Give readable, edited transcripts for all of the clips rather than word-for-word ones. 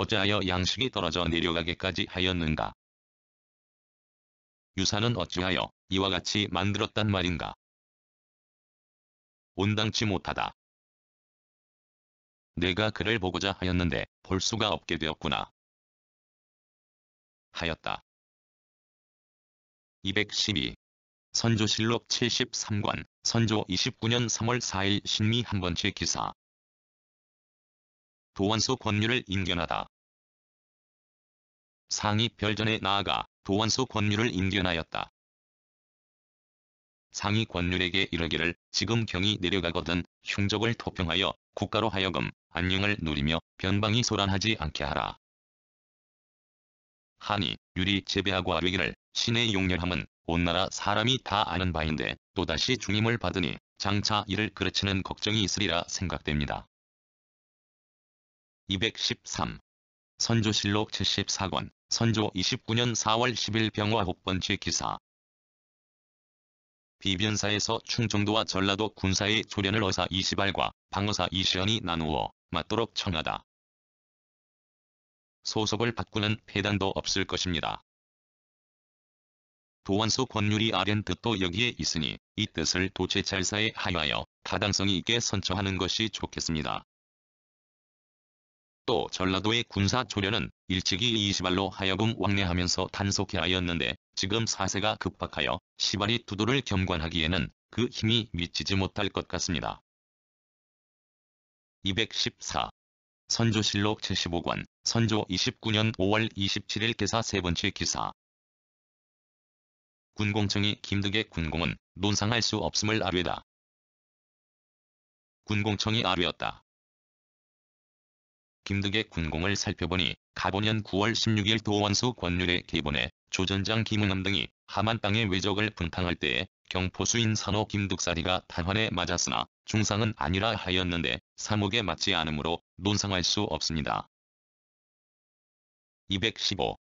어찌하여 양식이 떨어져 내려가게까지 하였는가? 유사는 어찌하여 이와 같이 만들었단 말인가? 온당치 못하다. 내가 그를 보고자 하였는데 볼 수가 없게 되었구나. 하였다. 212. 선조실록 73권, 선조 29년 3월 4일 신미 한 번째 기사. 도원수 권유를 인견하다. 상이 별전에 나아가 도원수 권유를 인견하였다. 상이 권율에게 이르기를 지금 경이 내려가거든 흉적을 토평하여 국가로 하여금 안녕을 누리며 변방이 소란하지 않게 하라. 하니 율이 제배하고 아뢰기를 신의 용렬함은 온 나라 사람이 다 아는 바인데 또다시 중임을 받으니 장차 이를 그르치는 걱정이 있으리라 생각됩니다. 213. 선조실록 74권, 선조 29년 4월 10일 병화 혹번째 기사. 비변사에서 충청도와 전라도 군사의 조련을 어사 이시발과 방어사 이시연이 나누어 맞도록 청하다. 소속을 바꾸는 폐단도 없을 것입니다. 도원수 권율이 아련 뜻도 여기에 있으니 이 뜻을 도체찰사에 하여하여 타당성이 있게 선처하는 것이 좋겠습니다. 또 전라도의 군사 조련은 일찍이 이시발로 하여금 왕래하면서 단속해 하였는데 지금 사세가 급박하여 시발이 두도를 겸관하기에는 그 힘이 미치지 못할 것 같습니다. 214. 선조실록 75권, 선조 29년 5월 27일 개사 세 번째 기사. 군공청이 김득의 군공은 논상할 수 없음을 아뢰다. 군공청이 아뢰었다. 김득의 군공을 살펴보니 가보년 9월 16일 도원수 권율의 계본에 조전장 김응암 등이 하만 땅의 왜적을 분탕할 때에 경포수인 산호 김득사리가 탄환에 맞았으나 중상은 아니라 하였는데 사목에 맞지 않으므로 논상할 수 없습니다. 215.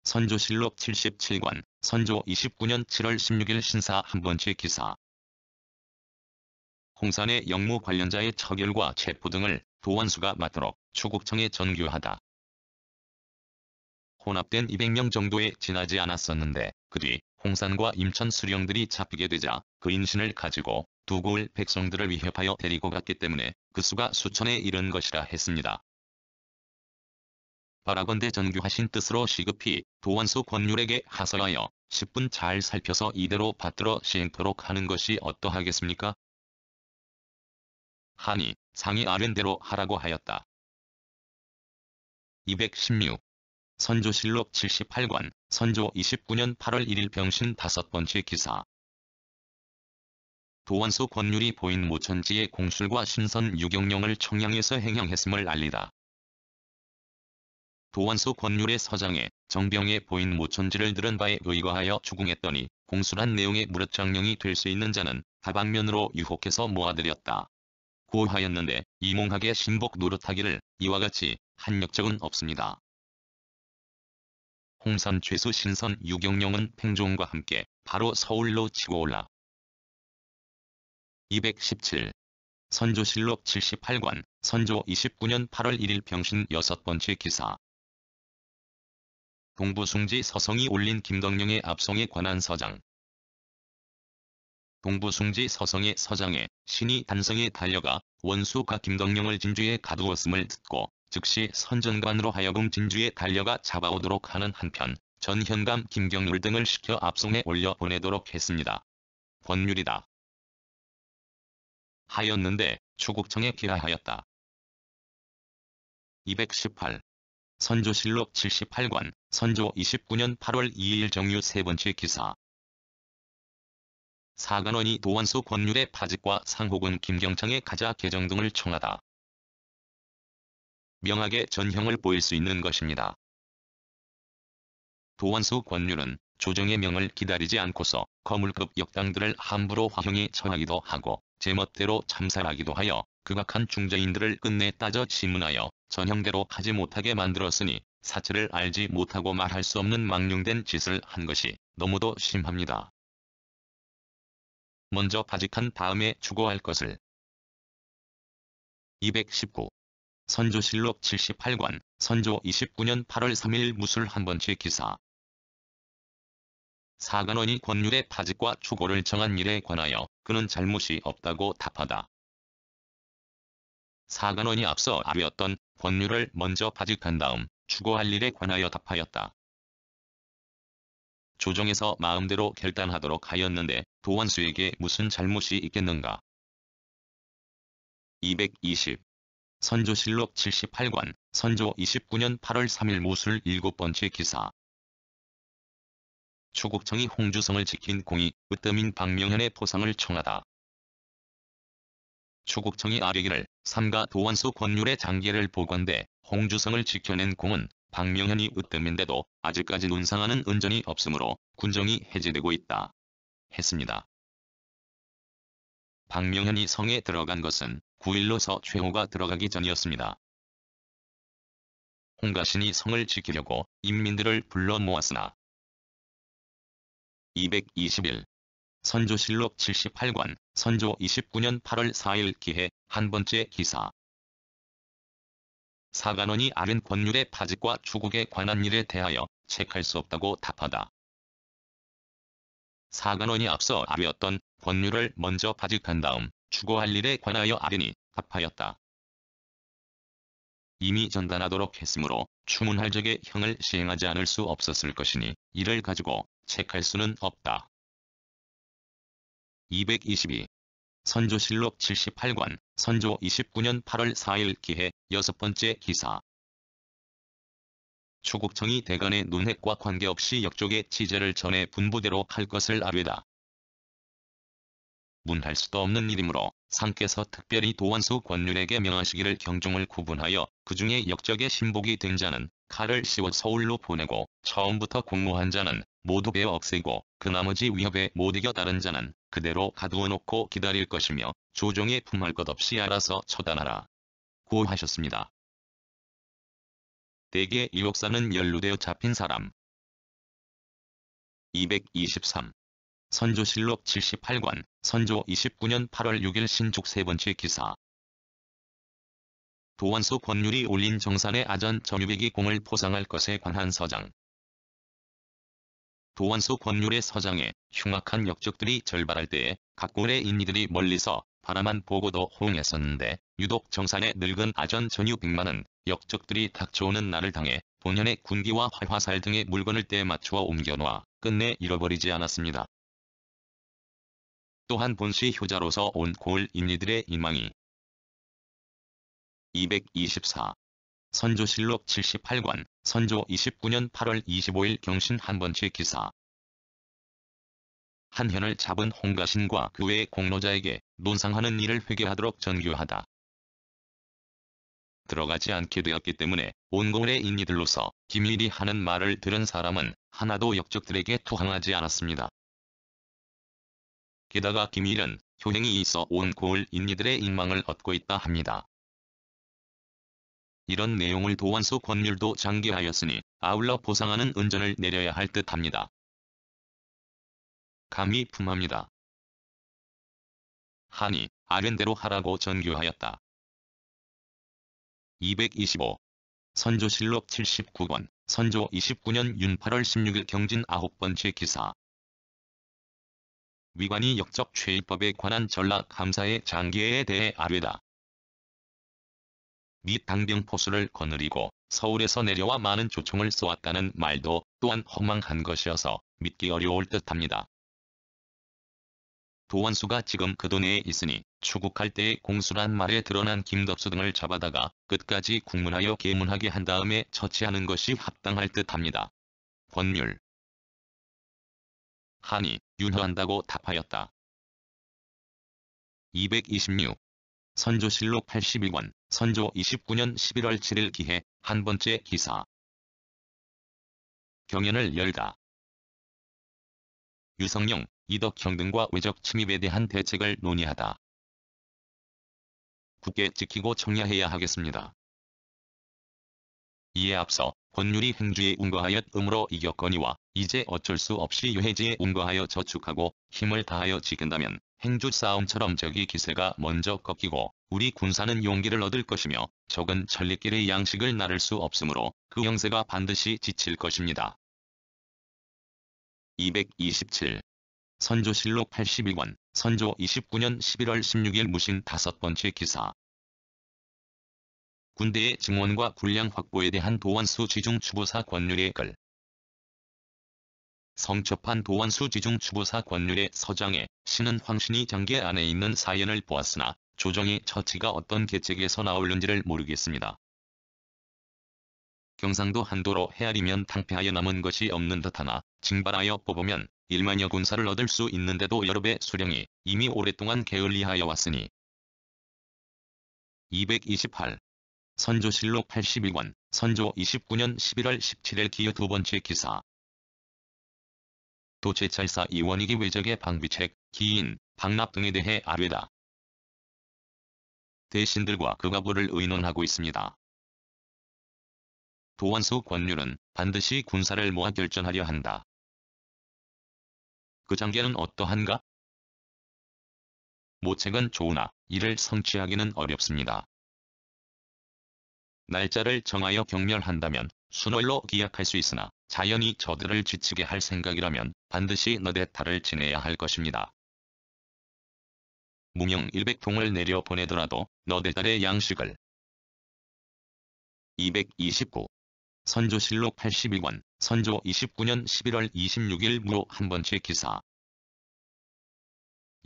선조실록 77권, 선조 29년 7월 16일 신사 한 번째 기사. 홍산의 영무 관련자의 처결과 체포 등을 도원수가 맡도록 추국청에 전교하다. 혼합된 200명 정도에 지나지 않았었는데 그 뒤 홍산과 임천 수령들이 잡히게 되자 그 인신을 가지고 두고을 백성들을 위협하여 데리고 갔기 때문에 그 수가 수천에 이른 것이라 했습니다. 바라건대 전교하신 뜻으로 시급히 도원수 권율에게 하서하여 10분 잘 살펴서 이대로 받들어 시행토록 하는 것이 어떠하겠습니까? 하니 상이 아랜 대로 하라고 하였다. 216. 선조실록 78권, 선조 29년 8월 1일 병신 다섯 번째 기사. 도원수 권율이 보인 모천지의 공술과 신선 유경령을 청량에서 행형했음을 알리다. 도원수 권율의 서장에 정병에 보인 모천지를 들은 바에 의거하여 추궁했더니 공술한 내용의 무릇장령이 될 수 있는 자는 다방면으로 유혹해서 모아들였다. 고하였는데 이몽학의 신복 노릇하기를 이와 같이 한 역적은 없습니다. 홍산 최수 신선 유경령은 팽종과 함께 바로 서울로 치고 올라. 217. 선조실록 78권, 선조 29년 8월 1일 병신 여섯 번째 기사. 동부숭지 서성이 올린 김덕령의 압송에 관한 서장. 동부숭지 서성의 서장에 신이 단성에 달려가 원수가 김덕령을 진주에 가두었음을 듣고 즉시 선전관으로 하여금 진주에 달려가 잡아오도록 하는 한편 전현감 김경률 등을 시켜 압송에 올려 보내도록 했습니다. 권율이다. 하였는데 추국청에 기하하였다. 218. 선조실록 78권, 선조 29년 8월 2일 정유 세 번째 기사. 사관원이 도원수 권율의 파직과 상혹은 김경창의 가자 개정 등을 청하다. 명하게 전형을 보일 수 있는 것입니다. 도원수 권율은 조정의 명을 기다리지 않고서 거물급 역당들을 함부로 화형에 처하기도 하고 제멋대로 참살하기도 하여 극악한 중저인들을 끝내 따져 지문하여 전형대로 하지 못하게 만들었으니 사체를 알지 못하고 말할 수 없는 망령된 짓을 한 것이 너무도 심합니다. 먼저 파직한 다음에 추고할 것을. 219. 선조실록 78권, 선조 29년 8월 3일 무술 한번째 기사. 사간원이 권율의 파직과 추고를 정한 일에 관하여 그는 잘못이 없다고 답하다. 사간원이 앞서 아뢰었던 권율을 먼저 파직한 다음 추고할 일에 관하여 답하였다. 조정에서 마음대로 결단하도록 하였는데 도원수에게 무슨 잘못이 있겠는가. 220. 선조실록 78권, 선조 29년 8월 3일 무술 7번째 기사. 추국청이 홍주성을 지킨 공이 으뜸인 박명현의 포상을 청하다. 추국청이 아뢰기를 삼가 도원수 권율의 장계를 보건대 홍주성을 지켜낸 공은 박명현이 으뜸인데도 아직까지 논상하는 은전이 없으므로 군정이 해제되고 있다. 했습니다. 박명현이 성에 들어간 것은 9일로서 최호가 들어가기 전이었습니다. 홍가신이 성을 지키려고 인민들을 불러 모았으나 221. 선조실록 78권, 선조 29년 8월 4일 기해 한번째 기사. 사간원이 아른 권율의 파직과 추국에 관한 일에 대하여 책할 수 없다고 답하다. 사간원이 앞서 아뢰었던 권율을 먼저 파직한 다음 추고할 일에 관하여 아뢰니 답하였다. 이미 전단하도록 했으므로 추문할 적에 형을 시행하지 않을 수 없었을 것이니 이를 가지고 책할 수는 없다. 222. 선조실록 78권, 선조 29년 8월 4일 기해 6번째 기사. 추국청이 대간의 논핵과 관계없이 역족의 치제를 전해 분부대로 할 것을 아뢰다. 문할 수도 없는 일이므로 상께서 특별히 도원수 권율에게 명하시기를 경종을 구분하여 그 중에 역적의 신복이 된 자는 칼을 씌워 서울로 보내고 처음부터 공모한 자는 모두 베어 없애고 그 나머지 위협에 못 이겨 다른 자는 그대로 가두어 놓고 기다릴 것이며 조정에 품할 것 없이 알아서 처단하라. 고 하셨습니다. 대개 이 역사는 연루되어 잡힌 사람. 223. 선조실록 78권, 선조 29년 8월 6일 신축 세번째 기사. 도원수 권율이 올린 정산의 아전 전유백이 공을 포상할 것에 관한 서장. 도원수 권율의 서장에 흉악한 역적들이 절발할 때에 각골의 인리들이 멀리서 바라만 보고도 호응했었는데 유독 정산의 늙은 아전 전유 백만은 역적들이 닥쳐오는 날을 당해 본현의 군기와 활화살 등의 물건을 때에 맞추어 옮겨놓아 끝내 잃어버리지 않았습니다. 또한 본시 효자로서 온 고을 인리들의 인망이 224. 선조실록 78권, 선조 29년 8월 25일 경신 한번째 기사. 한현을 잡은 홍가신과 그 외의 공로자에게 논상하는 일을 회개하도록 전교하다. 들어가지 않게 되었기 때문에 온 고을의 인리들로서 기밀이 하는 말을 들은 사람은 하나도 역적들에게 투항하지 않았습니다. 게다가 기밀은 효행이 있어 온 고을 인리들의 인망을 얻고 있다 합니다. 이런 내용을 도원수 권율도 장기하였으니 아울러 보상하는 은전을 내려야 할 듯합니다. 감히 품합니다. 하니 아랜대로 하라고 전교하였다. 225. 선조실록 79권, 선조 29년 윤 8월 16일 경진 9번째 기사. 위관이 역적 최일법에 관한 전라 감사의 장계에 대해 아뢰다. 및 당병포수를 거느리고 서울에서 내려와 많은 조총을 쏘았다는 말도 또한 허망한 것이어서 믿기 어려울 듯합니다. 도원수가 지금 그 도내에 있으니 추국할 때의 공수란 말에 드러난 김덕수 등을 잡아다가 끝까지 국문하여 계문하게 한 다음에 처치하는 것이 합당할 듯합니다. 권율. 하니 윤허한다고 답하였다. 226. 선조실록 81권, 선조 29년 11월 7일 기해 한번째 기사. 경연을 열다. 유성룡, 이덕형 등과 외적 침입에 대한 대책을 논의하다. 굳게 지키고 청야해야 하겠습니다. 이에 앞서 권율이 행주에 운거하여 음으로 이겼거니와 이제 어쩔 수 없이 유해지에 운거하여 저축하고 힘을 다하여 지킨다면 행주 싸움처럼 적이 기세가 먼저 꺾이고 우리 군사는 용기를 얻을 것이며 적은 천리길의 양식을 나를 수 없으므로 그 형세가 반드시 지칠 것입니다. 227. 선조실록 82권, 선조 29년 11월 16일 무신 5번째 기사. 군대의 증원과 군량 확보에 대한 도원수 지중추부사 권율의 글. 성첩한 도원수 지중추부사 권율의 서장에 신은 황신이 장계 안에 있는 사연을 보았으나 조정의 처치가 어떤 계책에서 나올는지를 모르겠습니다. 경상도 한도로 헤아리면 탕폐하여 남은 것이 없는 듯하나 징발하여 뽑으면 1만여 군사를 얻을 수 있는데도 여러 배 수령이 이미 오랫동안 게을리하여 왔으니. 228. 선조실록 81권, 선조 29년 11월 17일 기호 2번째 기사. 도제찰사 이원익이 외적의 방비책, 기인, 방납 등에 대해 아뢰다. 대신들과 그 가부를 의논하고 있습니다. 도원수 권율은 반드시 군사를 모아 결전하려 한다. 그 장계는 어떠한가? 모책은 좋으나 이를 성취하기는 어렵습니다. 날짜를 정하여 경멸한다면 순월로 기약할 수 있으나 자연히 저들을 지치게 할 생각이라면 반드시 너댓탈을 지내야 할 것입니다. 무명 100통을 내려 보내더라도 너댓달의 양식을. 229. 선조실록 81권, 선조 29년 11월 26일 무로 1번째 기사.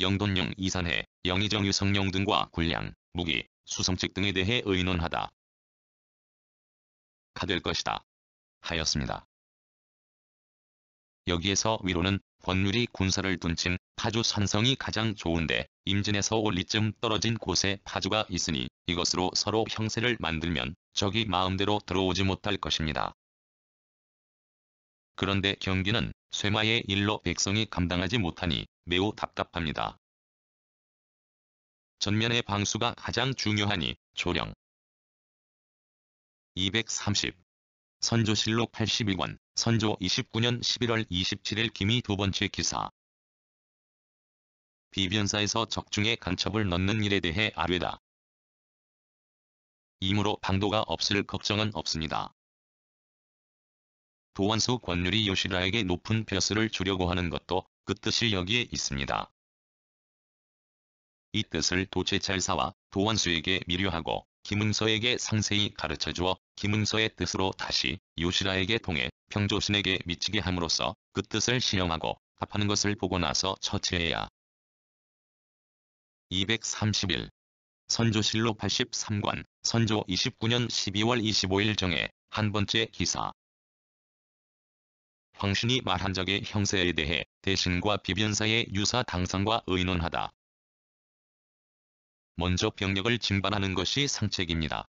영돈령 이산해, 영의정 유성령 등과 군량, 무기, 수성책 등에 대해 의논하다. 가될 것이다. 하였습니다. 여기에서 위로는 권율이 군사를 둔친 파주 산성이 가장 좋은데 임진에서 올리쯤 떨어진 곳에 파주가 있으니 이것으로 서로 형세를 만들면 적이 마음대로 들어오지 못할 것입니다. 그런데 경기는 쇠마의 일로 백성이 감당하지 못하니 매우 답답합니다. 전면의 방수가 가장 중요하니 조령. 230. 선조실록 81권, 선조 29년 11월 27일 기미 2번째 기사. 비변사에서 적중에 간첩을 넣는 일에 대해 아뢰다. 이므로 방도가 없을 걱정은 없습니다. 도원수 권율이 요시라에게 높은 벼슬을 주려고 하는 것도 그 뜻이 여기에 있습니다. 이 뜻을 도제찰사와 도원수에게 미료하고 김응서에게 상세히 가르쳐주어 김응서의 뜻으로 다시 요시라에게 통해 평조신에게 미치게 함으로써 그 뜻을 시험하고 답하는 것을 보고 나서 처치해야. 231. 선조실록 83권, 선조 29년 12월 25일 정에 1번째 기사. 황신이 말한 적의 형세에 대해 대신과 비변사의 유사 당상과 의논하다. 먼저 병력을 징발하는 것이 상책입니다.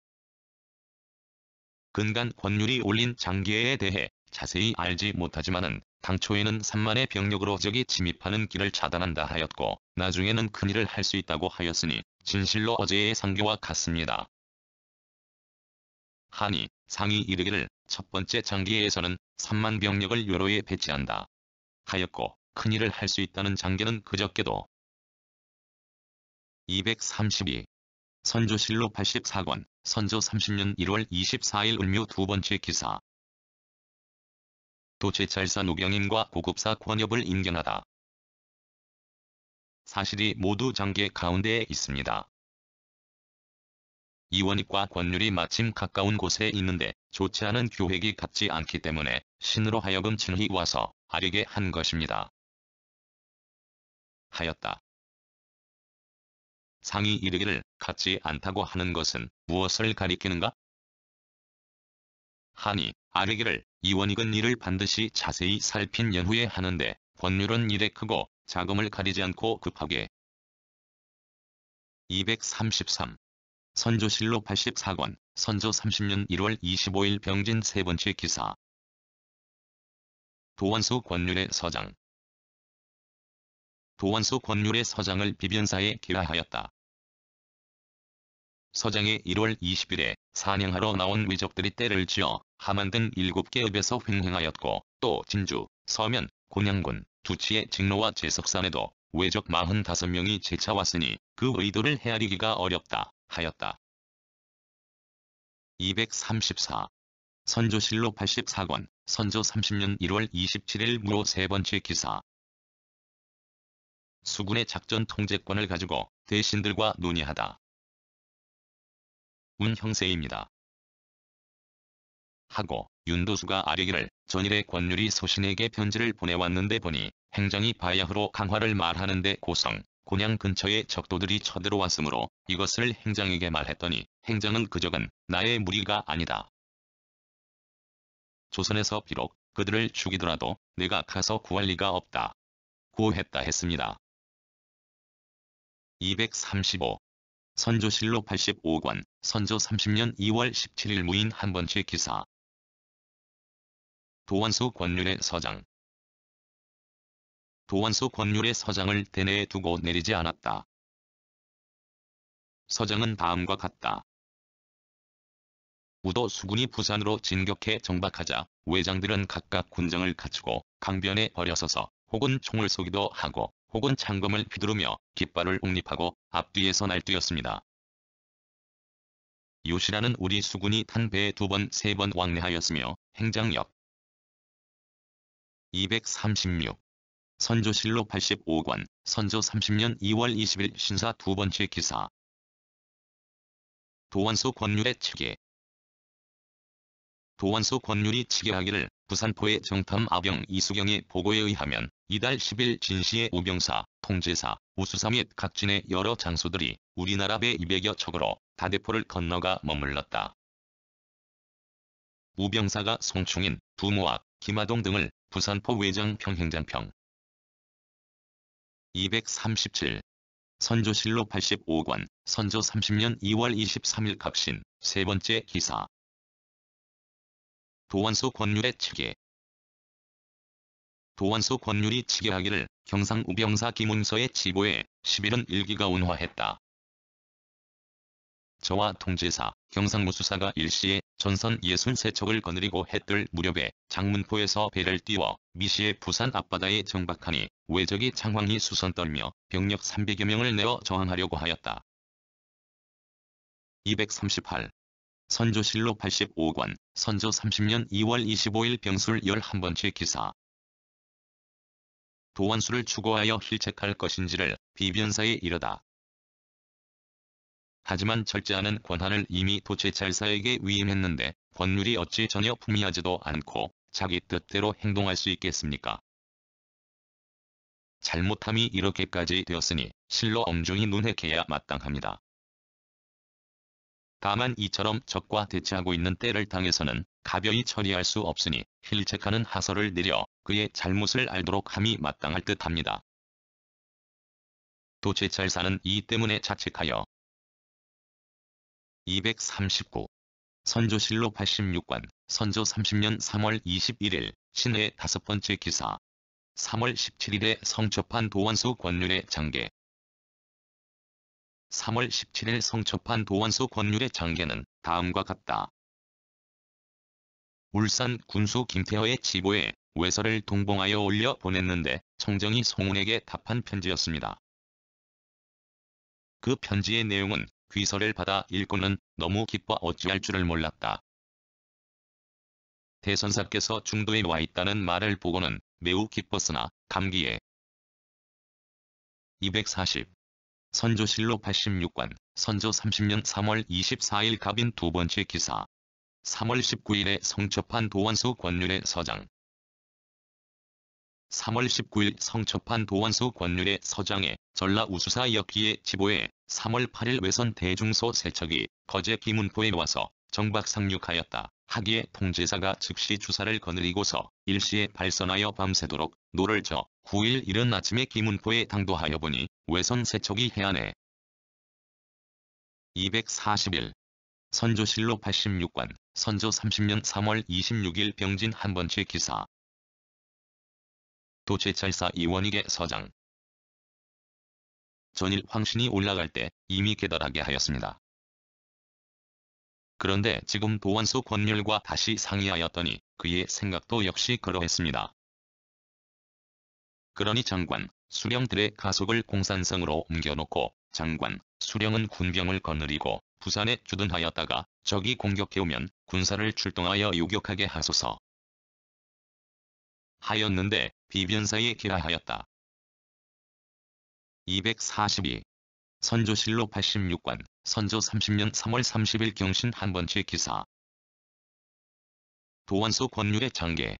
근간 권율이 올린 장계에 대해 자세히 알지 못하지만은 당초에는 3만의 병력으로 적이 침입하는 길을 차단한다 하였고 나중에는 큰일을 할 수 있다고 하였으니 진실로 어제의 상교와 같습니다. 하니 상이 이르기를 첫 번째 장계에서는 3만 병력을 요로에 배치한다 하였고 큰일을 할 수 있다는 장계는 그저께도. 232. 선조실록 84권, 선조 30년 1월 24일 을묘 2번째 기사. 도제찰사 노경인과 고급사 권엽을 인견하다. 사실이 모두 장계 가운데에 있습니다. 이원익과 권율이 마침 가까운 곳에 있는데 좋지 않은 교획이 같지 않기 때문에 신으로 하여금 친히 와서 아뢰게 한 것입니다. 하였다. 상이 이르기를 같지 않다고 하는 것은 무엇을 가리키는가? 하니 아뢰기를 이원익은 이를 반드시 자세히 살핀 연후에 하는데 권율은 일에 크고 자금을 가리지 않고 급하게. 233. 선조실록 84권, 선조 30년 1월 25일 병진 3번째 기사. 도원수 권율의 서장. 도원수 권율의 서장을 비변사에 기하하였다. 서장이 1월 20일에 사냥하러 나온 외적들이 떼를 지어 함안 등 7개 읍에서 횡행하였고 또 진주, 서면, 곤양군, 두치의 직로와 제석산에도 외적 45명이 재차왔으니 그 의도를 헤아리기가 어렵다 하였다. 234. 선조실록 84권, 선조 30년 1월 27일 무로 세 번째 기사. 수군의 작전 통제권을 가지고 대신들과 논의하다. 운 형세입니다. 하고 윤도수가 아뢰기를 전일에 권율이 소신에게 편지를 보내왔는데 보니 행장이 바야흐로 강화를 말하는데 고성, 곤양 근처에 적도들이 쳐들어왔으므로 이것을 행장에게 말했더니 행장은 그적은 나의 무리가 아니다. 조선에서 비록 그들을 죽이더라도 내가 가서 구할 리가 없다. 고했다 했습니다. 235. 선조실록 85권, 선조 30년 2월 17일 무인 한 번째 기사. 도원수 권율의 서장. 도원수 권율의 서장을 대내에 두고 내리지 않았다. 서장은 다음과 같다. 우도 수군이 부산으로 진격해 정박하자 외장들은 각각 군정을 갖추고 강변에 버려서서 혹은 총을 쏘기도 하고 혹은 창검을 휘두르며 깃발을 옹립하고 앞뒤에서 날뛰었습니다. 요시라는 우리 수군이 탄 배에 2번, 3번 왕래하였으며 행장역. 236. 선조실록 85권, 선조 30년 2월 20일 신사 두 번째 기사. 도원수 권율의 치계. 도원수 권율이 치계하기를 부산포의 정탐 아병 이수경의 보고에 의하면 이달 10일 진시의 우병사, 통제사, 우수사 및 각진의 여러 장수들이 우리나라 배 200여 척으로 다대포를 건너가 머물렀다. 우병사가 송충인, 부모악, 김하동 등을 부산포 외정 평행장평. 237. 선조실록 85권, 선조 30년 2월 23일 갑신, 세 번째 기사. 도원수 권율의 치계. 도원수 권율이 치계하기를 경상 우병사 김운서의 지보에 11은 일기가 운화했다. 저와 통제사, 경상무수사가 일시에 전선 63척을 거느리고 해뜰 무렵에 장문포에서 배를 띄워 미시의 부산 앞바다에 정박하니 외적이 창황히 수선 떨며 병력 300여 명을 내어 저항하려고 하였다. 238. 선조실록 85권, 선조 30년 2월 25일 병술 11번째 기사. 도원수를 추고하여 힐책할 것인지를 비변사에 이르다. 하지만 절제하는 권한을 이미 도제찰사에게 위임했는데 권율이 어찌 전혀 품위하지도 않고 자기 뜻대로 행동할 수 있겠습니까? 잘못함이 이렇게까지 되었으니 실로 엄중히 논해해야 마땅합니다. 다만 이처럼 적과 대치하고 있는 때를 당해서는 가벼이 처리할 수 없으니 힐책하는 하설을 내려 그의 잘못을 알도록 함이 마땅할 듯합니다. 도제찰사는 이 때문에 자책하여 239. 선조실록 86권, 선조 30년 3월 21일, 신의 5번째 기사. 3월 17일에 성첩한 도원수 권율의 장계. 3월 17일 성첩한 도원수 권율의 장계는 다음과 같다. 울산 군수 김태허의 지보에 외서를 동봉하여 올려 보냈는데 청정이 송운에게 답한 편지였습니다. 그 편지의 내용은 귀서를 받아 읽고는 너무 기뻐 어찌할 줄을 몰랐다. 대선사께서 중도에 와 있다는 말을 보고는 매우 기뻤으나 감기에 240. 선조실록 86권, 선조 30년 3월 24일 갑인 두 번째 기사. 3월 19일에 성첩한 도원수 권율의 서장. 3월 19일 성첩한 도원수 권율의 서장에 전라 우수사 역기의 지보에 3월 8일 외선 대중소 세척이 거제 기문포에 와서 정박 상륙하였다 하기에 통제사가 즉시 주사를 거느리고서 일시에 발선하여 밤새도록 노를 저 9일 이른 아침에 기문포에 당도하여 보니 외선 세척이 해안에 241. 선조실록 86권, 선조 30년 3월 26일 병진 한 번째 기사. 도제찰사 이원익의 서장. 전일 황신이 올라갈 때 이미 계달하게 하였습니다. 그런데 지금 도원수 권율과 다시 상의하였더니 그의 생각도 역시 그러했습니다. 그러니 장관, 수령들의 가속을 공산성으로 옮겨놓고 장관, 수령은 군병을 거느리고 부산에 주둔하였다가 적이 공격해오면 군사를 출동하여 요격하게 하소서 하였는데 비변사에 기하하였다. 242. 선조실록 86관, 선조 30년 3월 30일 경신 한 번째 기사. 도원소 권율의 장계.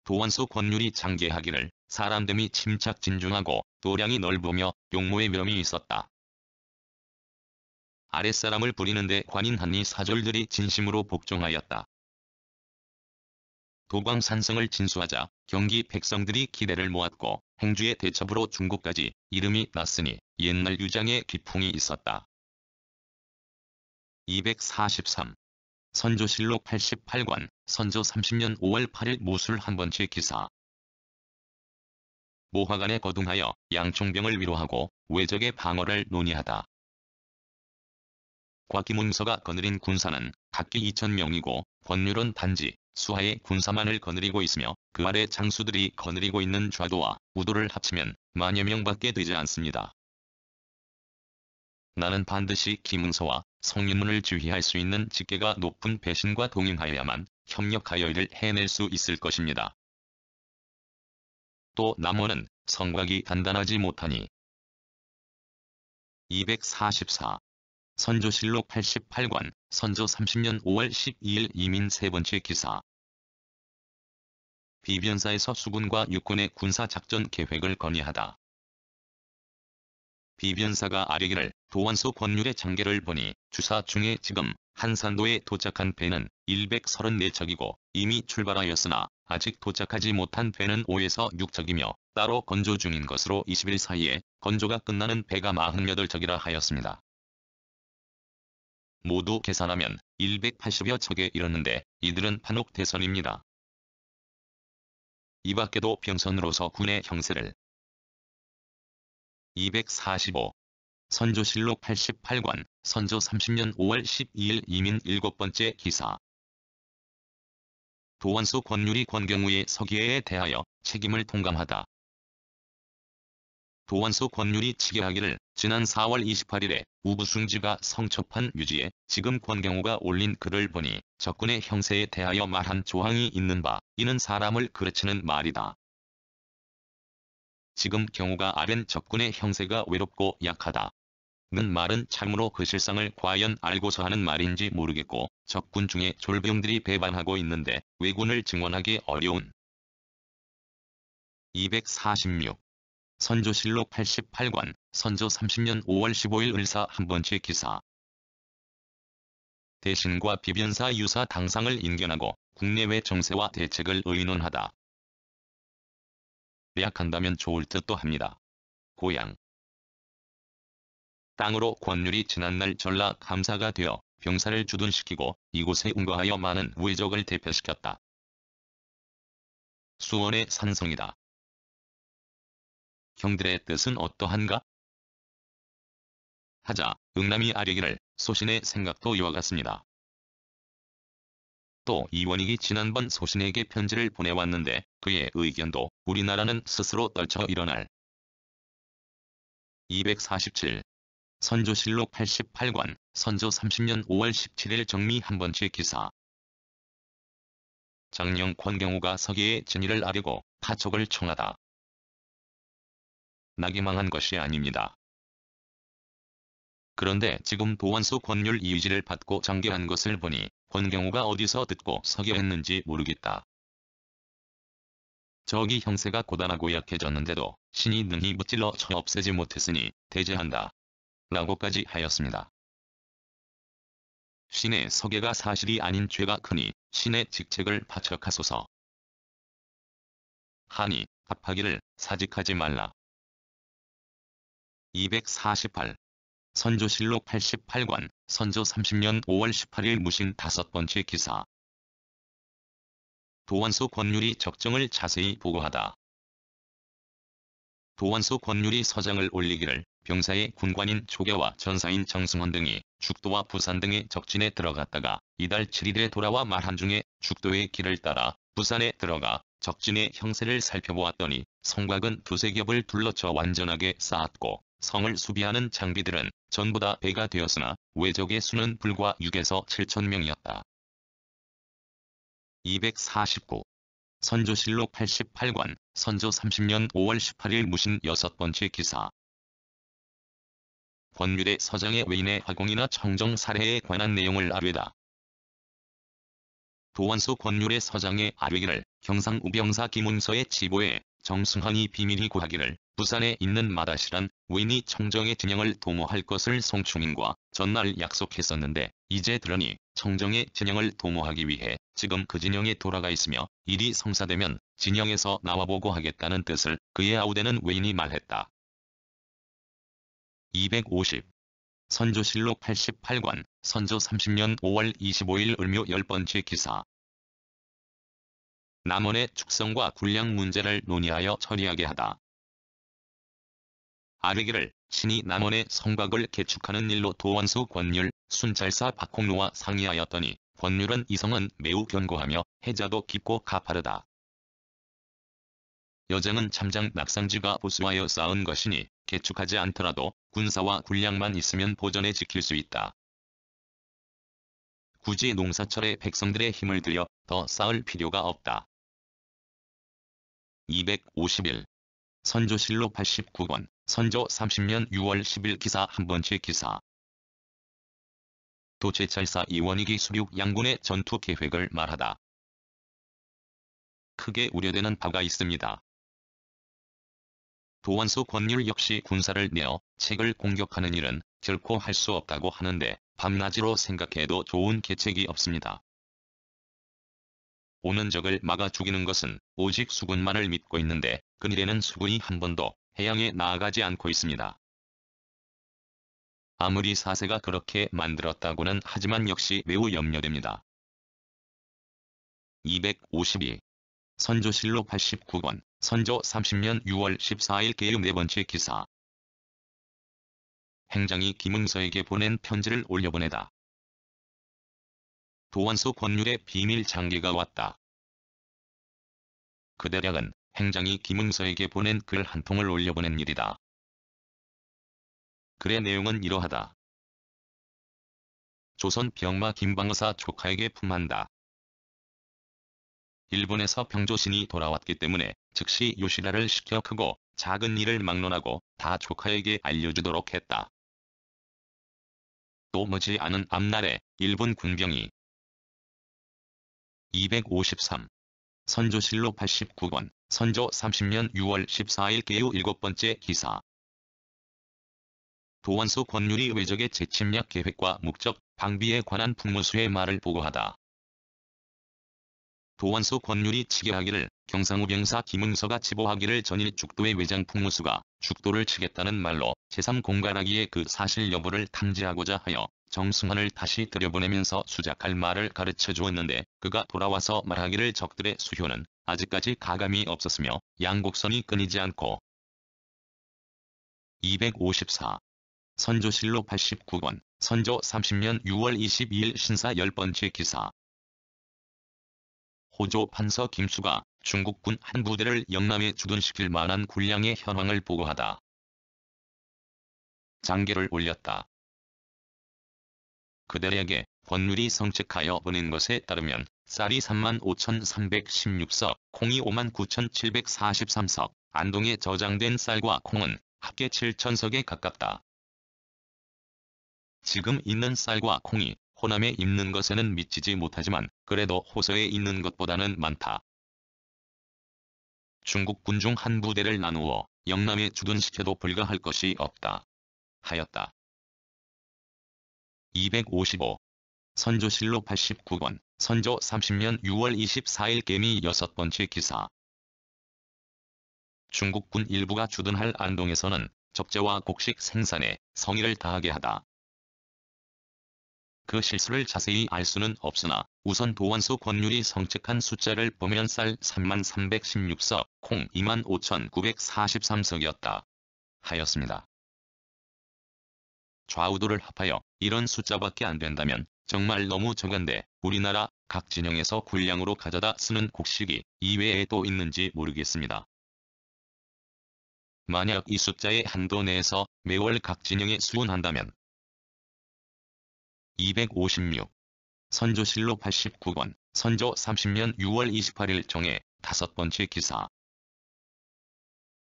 도원소 권율이 장계하기를 사람됨이 침착 진중하고 도량이 넓으며 용모의 명이 있었다. 아랫사람을 부리는데 관인하니 사졸들이 진심으로 복종하였다. 도광산성을 진수하자 경기 백성들이 기대를 모았고 행주의 대첩으로 중국까지 이름이 났으니 옛날 유장의 기풍이 있었다. 243. 선조실록 88관, 선조 30년 5월 8일 모술 한 번째 기사. 모화관에 거둥하여 양총병을 위로하고 외적의 방어를 논의하다. 곽기문서가 거느린 군사는 각기 2,000명이고 권율은 단지 수하의 군사만을 거느리고 있으며 그 아래 장수들이 거느리고 있는 좌도와 우도를 합치면 만여 명밖에 되지 않습니다. 나는 반드시 기문서와 성윤문을 지휘할 수 있는 직계가 높은 배신과 동행하여야만 협력하여 이를 해낼 수 있을 것입니다. 또 남원은 성곽이 단단하지 못하니. 244. 선조실록 88관, 선조 30년 5월 12일 이민 세 번째 기사. 비변사에서 수군과 육군의 군사작전 계획을 건의하다. 비변사가 아뢰기를 도원소 권율의 장계를 보니 주사 중에 지금 한산도에 도착한 배는 134척이고 이미 출발하였으나 아직 도착하지 못한 배는 5에서 6척이며 따로 건조 중인 것으로 20일 사이에 건조가 끝나는 배가 48척이라 하였습니다. 모두 계산하면 180여 척에 이르는데 이들은 판옥대선입니다. 이 밖에도 병선으로서 군의 형세를. 245. 선조실록 88관, 선조 30년 5월 12일 이민 7번째 기사. 도원소 권율이 권경우의 서기에 대하여 책임을 통감하다. 도원소 권율이 치계하기를 지난 4월 28일에 우부숭지가 성첩한 유지에 지금 권경우가 올린 글을 보니 적군의 형세에 대하여 말한 조항이 있는 바 이는 사람을 그르치는 말이다. 지금 경우가 아랜 적군의 형세가 외롭고 약하다. 는 말은 참으로 그 실상을 과연 알고서 하는 말인지 모르겠고 적군 중에 졸병들이 배반하고 있는데 왜군을 증원하기 어려운. 246. 선조실록 88관, 선조 30년 5월 15일 을사 한 번째 기사. 대신과 비변사 유사 당상을 인견하고 국내외 정세와 대책을 의논하다. 약한다면 좋을 듯도 합니다. 고향 땅으로 권율이 지난날 전라 감사가 되어 병사를 주둔시키고 이곳에 응거하여 많은 외적을 대표시켰다. 수원의 산성이다. 형들의 뜻은 어떠한가? 하자 응남이 아뢰기를 소신의 생각도 이와 같습니다. 또 이원익이 지난번 소신에게 편지를 보내왔는데 그의 의견도 우리나라는 스스로 떨쳐 일어날. 247. 선조실록 88관, 선조 30년 5월 17일 정미 한 번째 기사. 장령 권경우가 서기의 진위를 아뢰고 파촉을 청하다. 낙이 망한 것이 아닙니다. 그런데 지금 도원소 권율 이의지를 받고 장계한 것을 보니 권경우가 어디서 듣고 서기했는지 모르겠다. 적이 형세가 고단하고 약해졌는데도 신이 능히 무찔러 쳐 없애지 못했으니 대제한다. 라고까지 하였습니다. 신의 서계가 사실이 아닌 죄가 크니 신의 직책을 파척하소서. 하니 답하기를 사직하지 말라. 248. 선조실록 88관, 선조 30년 5월 18일 무신 다섯 번째 기사. 도원소 권율이 적정을 자세히 보고하다. 도원소 권율이 서장을 올리기를 병사의 군관인 조계와 전사인 정승원 등이 죽도와 부산 등의 적진에 들어갔다가 이달 7일에 돌아와 말한 중에 죽도의 길을 따라 부산에 들어가 적진의 형세를 살펴보았더니 성곽은 두세 겹을 둘러쳐 완전하게 쌓았고 성을 수비하는 장비들은 전부 다 배가 되었으나 외적의 수는 불과 6에서 7천 명이었다. 249. 선조실록 88권, 선조 30년 5월 18일 무신 6번째 기사. 권율의 서장의 외인의 화공이나 청정 살해에 관한 내용을 아뢰다. 도원수 권율의 서장의 아뢰기를 경상 우병사 김운서의 지보에 정승환이 비밀히 구하기를 부산에 있는 마다실한 외인이 청정의 진영을 도모할 것을 송충인과 전날 약속했었는데 이제 들으니 청정의 진영을 도모하기 위해 지금 그 진영에 돌아가 있으며 일이 성사되면 진영에서 나와보고 하겠다는 뜻을 그의 아우되는 외인이 말했다. 250. 선조실록 88권, 선조 30년 5월 25일 을묘 10번째 기사. 남원의 축성과 군량 문제를 논의하여 처리하게 하다. 아뢰기를 친히 남원의 성곽을 개축하는 일로 도원수 권율, 순찰사 박홍로와 상의하였더니 권율은 이성은 매우 견고하며 해자도 깊고 가파르다. 여정은 참장 낙상지가 보수하여 쌓은 것이니 개축하지 않더라도 군사와 군량만 있으면 보전에 지킬 수 있다. 굳이 농사철에 백성들의 힘을 들여 더 쌓을 필요가 없다. 251. 선조실록 89권, 선조 30년 6월 10일 기사 한 번째 기사. 도제찰사 이원익이 수륙 양군의 전투 계획을 말하다. 크게 우려되는 바가 있습니다. 도원수 권율 역시 군사를 내어 책을 공격하는 일은 결코 할 수 없다고 하는데 밤낮으로 생각해도 좋은 계책이 없습니다. 오는 적을 막아 죽이는 것은 오직 수군만을 믿고 있는데 근일에는 수군이 한 번도 해양에 나아가지 않고 있습니다. 아무리 사세가 그렇게 만들었다고는 하지만 역시 매우 염려됩니다. 252. 선조실록 89권, 선조 30년 6월 14일 개유 4번째 기사. 행장이 김응서에게 보낸 편지를 올려보내다. 도원수 권율의 비밀 장계가 왔다. 그 대략은 행장이 김응서에게 보낸 글 한 통을 올려보낸 일이다. 글의 내용은 이러하다. 조선 병마 김방의사 조카에게 품한다. 일본에서 병조신이 돌아왔기 때문에 즉시 요시라를 시켜 크고 작은 일을 막론하고 다 조카에게 알려주도록 했다. 또 머지 않은 앞날에 일본 군병이 253. 선조실록 89권, 선조 30년 6월 14일 개유 7번째 기사. 도원수 권율이 외적의 재침략 계획과 목적, 방비에 관한 풍무수의 말을 보고하다. 도원수 권율이 치게하기를 경상우병사 김응서가 치보하기를 전일 죽도의 외장 풍무수가 죽도를 치겠다는 말로 제3공갈하기에 그 사실 여부를 탐지하고자 하여 정승환을 다시 들여보내면서 수작할 말을 가르쳐 주었는데 그가 돌아와서 말하기를 적들의 수효는 아직까지 가감이 없었으며 양곡선이 끊이지 않고 254. 선조실록 89권, 선조 30년 6월 22일 신사 10번째 기사. 호조 판서 김수가 중국군 한 부대를 영남에 주둔시킬 만한 군량의 현황을 보고하다. 장계를 올렸다. 그들에게 권율이 성책하여 보낸 것에 따르면 쌀이 35,316석, 콩이 59,743석, 안동에 저장된 쌀과 콩은 합계 7,000석에 가깝다. 지금 있는 쌀과 콩이 호남에 있는 것에는 미치지 못하지만 그래도 호서에 있는 것보다는 많다. 중국군 중 한 부대를 나누어 영남에 주둔시켜도 불가할 것이 없다. 하였다. 255. 선조실록 89권, 선조 30년 6월 24일 개미 6번째 기사. 중국군 일부가 주둔할 안동에서는 적재와 곡식 생산에 성의를 다하게 하다. 그 실수를 자세히 알 수는 없으나 우선 도원수 권율이 성책한 숫자를 보면 쌀 3316석, 콩 25,943석이었다. 하였습니다. 좌우도를 합하여 이런 숫자밖에 안 된다면 정말 너무 적은데 우리나라 각 진영에서 군량으로 가져다 쓰는 곡식이 이외에 또 있는지 모르겠습니다. 만약 이 숫자의 한도 내에서 매월 각 진영에 수운한다면 256. 선조실록 89권, 선조 30년 6월 28일 정의 5번째 기사.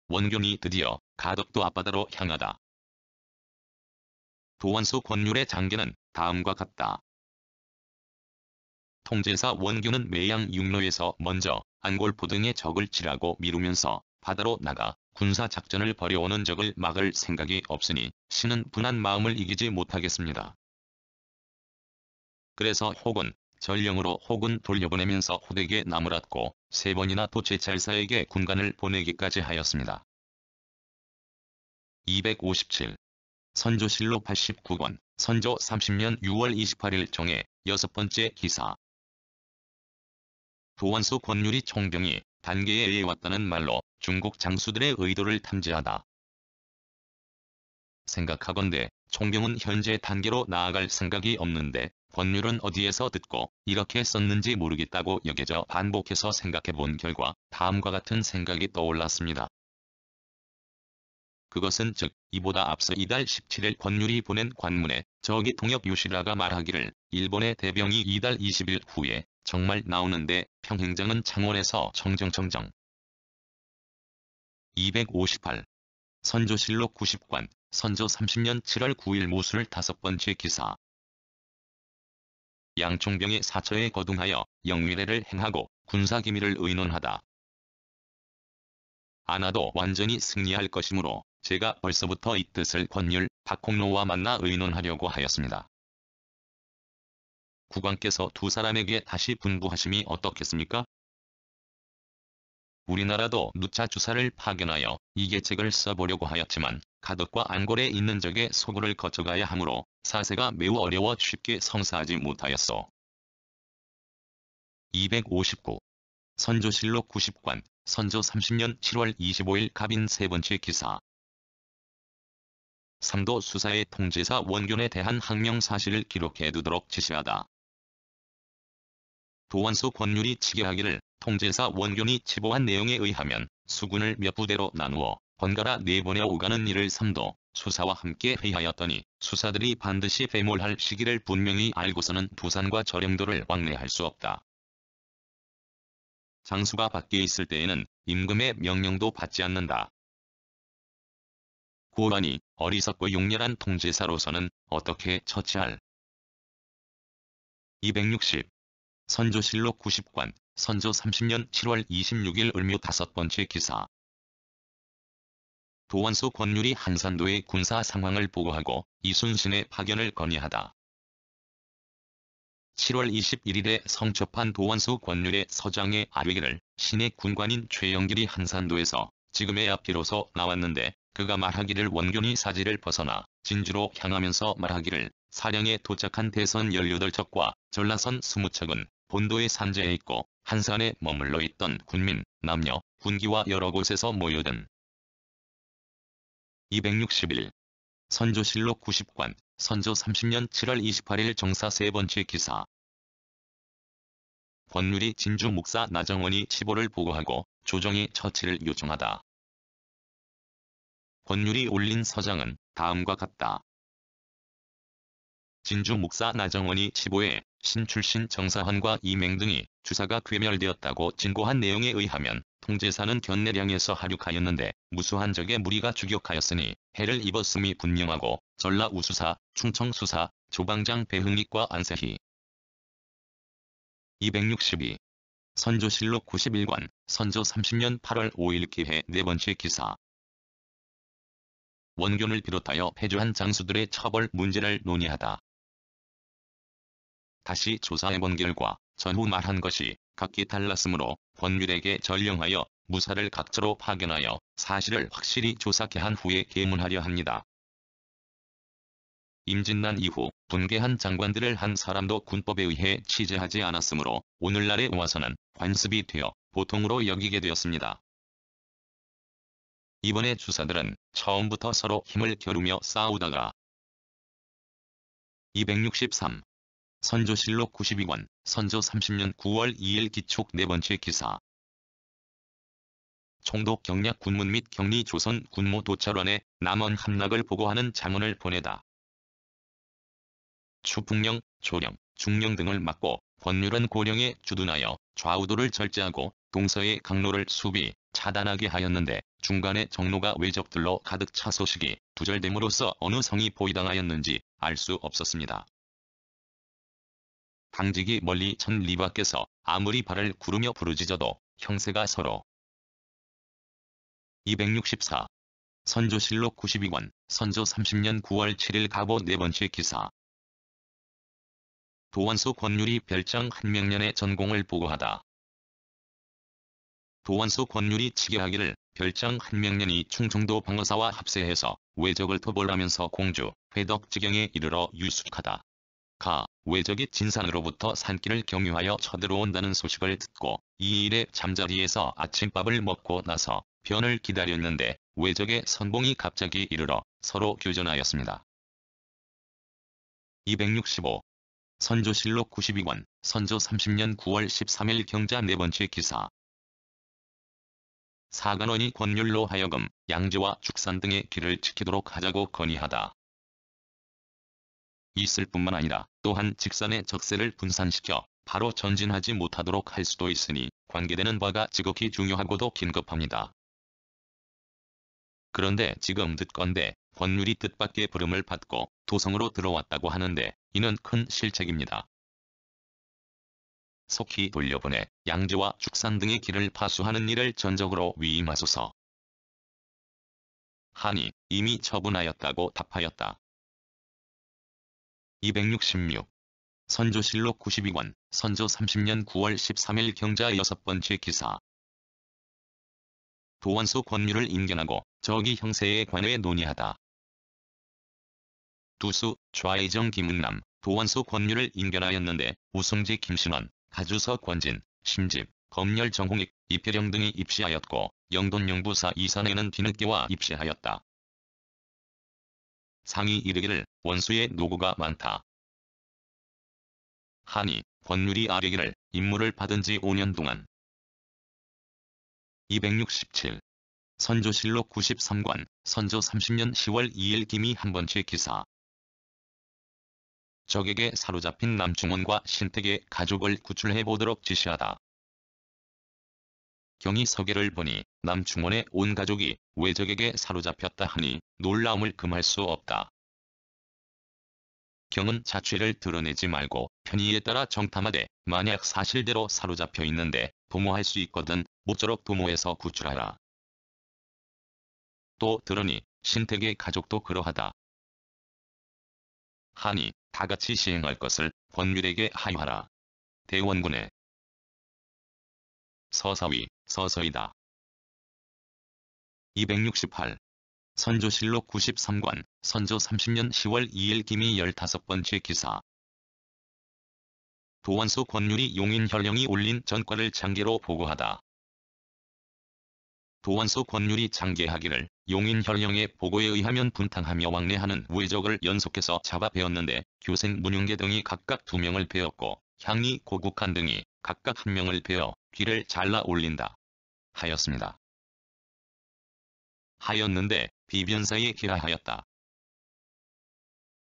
원균이 드디어 가덕도 앞바다로 향하다. 도원수 권율의 장계는 다음과 같다. 통제사 원균은 매양 육로에서 먼저 안골포 등의 적을 칠하고 미루면서 바다로 나가 군사작전을 벌여오는 적을 막을 생각이 없으니 신은 분한 마음을 이기지 못하겠습니다. 그래서 혹은 전령으로 혹은 돌려보내면서 호되게 나무랐고 3번이나 도제찰사에게 군관을 보내기까지 하였습니다. 257. 선조실록 89권, 선조 30년 6월 28일 정의 6번째 기사. 도원수 권율이 총병이 단계에 의해 왔다는 말로 중국 장수들의 의도를 탐지하다. 생각하건대 총병은 현재 단계로 나아갈 생각이 없는데 권율은 어디에서 듣고 이렇게 썼는지 모르겠다고 여겨져 반복해서 생각해본 결과 다음과 같은 생각이 떠올랐습니다. 그것은 즉 이보다 앞서 이달 17일 권율이 보낸 관문에 저기 통역 요시라가 말하기를 일본의 대병이 이달 20일 후에 정말 나오는데 평행장은 창원에서 청정청정. 258. 선조실록 90권, 선조 30년 7월 9일 모술 5번째 기사. 양총병이 사처에 거둥하여 영위례를 행하고 군사기밀을 의논하다. 안하도 완전히 승리할 것이므로 제가 벌써부터 이 뜻을 권율, 박홍로와 만나 의논하려고 하였습니다. 국왕께서 두 사람에게 다시 분부하심이 어떻겠습니까? 우리나라도 누차 주사를 파견하여 이 계책을 써보려고 하였지만 가덕과 안골에 있는 적의 소굴을 거쳐가야 하므로 사세가 매우 어려워 쉽게 성사하지 못하였소. 259. 선조실록 90권, 선조 30년 7월 25일 갑인 3번째 기사. 삼도 수사의 통제사 원균에 대한 항명 사실을 기록해두도록 지시하다. 도원수 권율이 치게하기를 통제사 원균이 치보한 내용에 의하면 수군을 몇 부대로 나누어 번갈아 4번에 오가는 일을 삼도 수사와 함께 회의하였더니 수사들이 반드시 배몰할 시기를 분명히 알고서는 부산과 절영도를 왕래할 수 없다. 장수가 밖에 있을 때에는 임금의 명령도 받지 않는다. 고란이 어리석고 용렬한 통제사로서는 어떻게 처치할? 260. 선조실록 90권, 선조 30년 7월 26일 을묘 5번째 기사. 도원수 권율이 한산도의 군사 상황을 보고하고 이순신의 파견을 건의하다. 7월 21일에 성첩한 도원수 권율의 서장에 아뢰기를 신의 군관인 최영길이 한산도에서 지금에야 비로소 나왔는데 그가 말하기를 원균이 사지를 벗어나 진주로 향하면서 말하기를 사령에 도착한 대선 18척과 전라선 20척은 본도의 산재에 있고 한산에 머물러 있던 군민, 남녀, 군기와 여러 곳에서 모여든 261. 선조실록 90권, 선조 30년 7월 28일 정사 3번째 기사. 권율이 진주 목사 나정원이 치보를 보고하고 조정의 처치를 요청하다. 권율이 올린 서장은 다음과 같다. 진주 목사 나정원이 치보에 신출신 정사환과 이맹 등이 주사가 괴멸되었다고 진고한 내용에 의하면 통제사는 견내량에서 하륙하였는데 무수한 적의 무리가 추격하였으니 해를 입었음이 분명하고 전라 우수사, 충청수사, 조방장 배흥익과 안세희. 262. 선조실록 91권, 선조 30년 8월 5일 기해 4번째 기사. 원균을 비롯하여 패주한 장수들의 처벌 문제를 논의하다. 다시 조사해본 결과 전후 말한 것이 각기 달랐으므로 권율에게 전령하여 무사를 각처로 파견하여 사실을 확실히 조사케 한 후에 계문하려 합니다. 임진난 이후 분개한 장관들을 한 사람도 군법에 의해 취재하지 않았으므로 오늘날에 와서는 관습이 되어 보통으로 여기게 되었습니다. 이번에 주사들은 처음부터 서로 힘을 겨루며 싸우다가 263. 선조실록 92권, 선조 30년 9월 2일 기촉 네 번째 기사. 총독 경략 군문 및 격리 조선 군무 도찰원에 남원 함락을 보고하는 자문을 보내다. 추풍령, 조령, 중령 등을 막고 권율은 고령에 주둔하여 좌우도를 절제하고 동서의 강로를 수비, 차단하게 하였는데 중간에 정로가 왜적들로 가득 차 소식이 두절됨으로써 어느 성이 포위당하였는지 알 수 없었습니다. 당직이 멀리 천리 밖에서 아무리 발을 구르며 부르짖어도 형세가 서로. 264. 선조실록 92권, 선조 30년 9월 7일 갑오 네 번째 기사. 도원수 권율이 별장 한명년의 전공을 보고하다. 도원수 권율이 치계하기를 별장 한명년이 충청도 방어사와 합세해서 왜적을 토벌하면서 공주, 회덕지경에 이르러 유숙하다. 왜적이 진산으로부터 산길을 경유하여 쳐들어온다는 소식을 듣고 이 일에 잠자리에서 아침밥을 먹고 나서 변을 기다렸는데 왜적의 선봉이 갑자기 이르러 서로 교전하였습니다. 265. 선조실록 92권, 선조 30년 9월 13일 경자 네 번째 기사. 사간원이 권율로 하여금 양지와 죽산 등의 길을 지키도록 하자고 건의하다. 있을 뿐만 아니라 또한 직산의 적세를 분산시켜 바로 전진하지 못하도록 할 수도 있으니 관계되는 바가 지극히 중요하고도 긴급합니다. 그런데 지금 듣건대 권율이 뜻밖의 부름을 받고 도성으로 들어왔다고 하는데 이는 큰 실책입니다. 속히 돌려보내 양지와 죽산 등의 길을 파수하는 일을 전적으로 위임하소서. 하니 이미 처분하였다고 답하였다. 266. 선조실록 92권, 선조 30년 9월 13일 경자 여섯 번째 기사. 도원수 권율을 인견하고 저기 형세에 관해 논의하다. 두수, 좌의정 김은남, 도원수 권율을 인견하였는데 우승지 김신원, 가주서 권진, 심집, 검열 정홍익, 이필영 등이 입시하였고 영돈영부사 이산에는 뒤늦게와 입시하였다. 상이 이르기를 원수의 노고가 많다. 하니 권율이 아뢰기를 임무를 받은 지 5년 동안. 267. 선조실록 93권, 선조 30년 10월 2일 기미 한 번째 기사. 적에게 사로잡힌 남충원과 신택의 가족을 구출해보도록 지시하다. 경이 서계를 보니 남충원의 온 가족이 왜적에게 사로잡혔다 하니 놀라움을 금할 수 없다. 경은 자취를 드러내지 말고 편의에 따라 정탐하되 만약 사실대로 사로잡혀 있는데 도모할 수 있거든 모쪼록 도모해서 구출하라. 또 들으니 신택의 가족도 그러하다. 하니 다같이 시행할 것을 권율에게 하유하라. 대원군의 서사위, 서서이다. 268. 선조실록 93권, 선조 30년 10월 2일 기미 15번째 기사. 도원수 권율이 용인 현령이 올린 전과를 장계로 보고하다. 도원수 권율이 장계하기를 용인 현령의 보고에 의하면 분탕하며 왕래하는 왜적을 연속해서 잡아 베었는데 교생 문용계 등이 각각 2명을 베었고 향리 고국한 등이 각각 1명을 베어 귀를 잘라 올린다. 하였습니다. 하였는데 비변사에 기하하였다.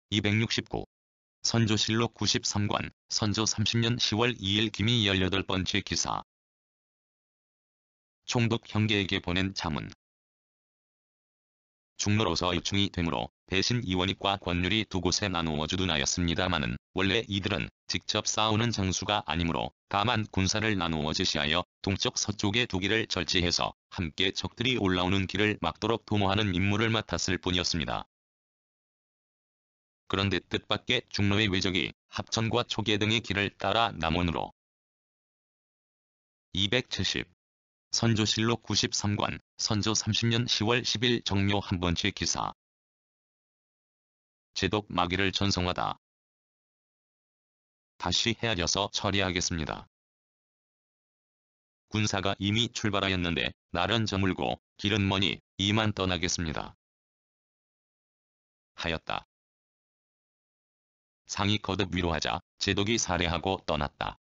269. 선조실록 93권, 선조 30년 10월 2일 기미 18번째 기사. 총독 형제에게 보낸 자문. 중로로서 유충이 되므로 대신 이원익과 권율이 두 곳에 나누어 주둔하였습니다마는 원래 이들은 직접 싸우는 장수가 아니므로 다만 군사를 나누어 지시하여 동쪽 서쪽의 두 길을 절지해서 함께 적들이 올라오는 길을 막도록 도모하는 임무를 맡았을 뿐이었습니다. 그런데 뜻밖의 중로의 왜적이 합천과 초계 등의 길을 따라 남원으로. 270. 선조실록 93권, 선조 30년 10월 10일 정묘 한 번째 기사. 제독 마귀를 전송하다. 다시 헤아려서 처리하겠습니다. 군사가 이미 출발하였는데 날은 저물고 길은 머니 이만 떠나겠습니다. 하였다. 상이 거듭 위로하자 제독이 살해하고 떠났다.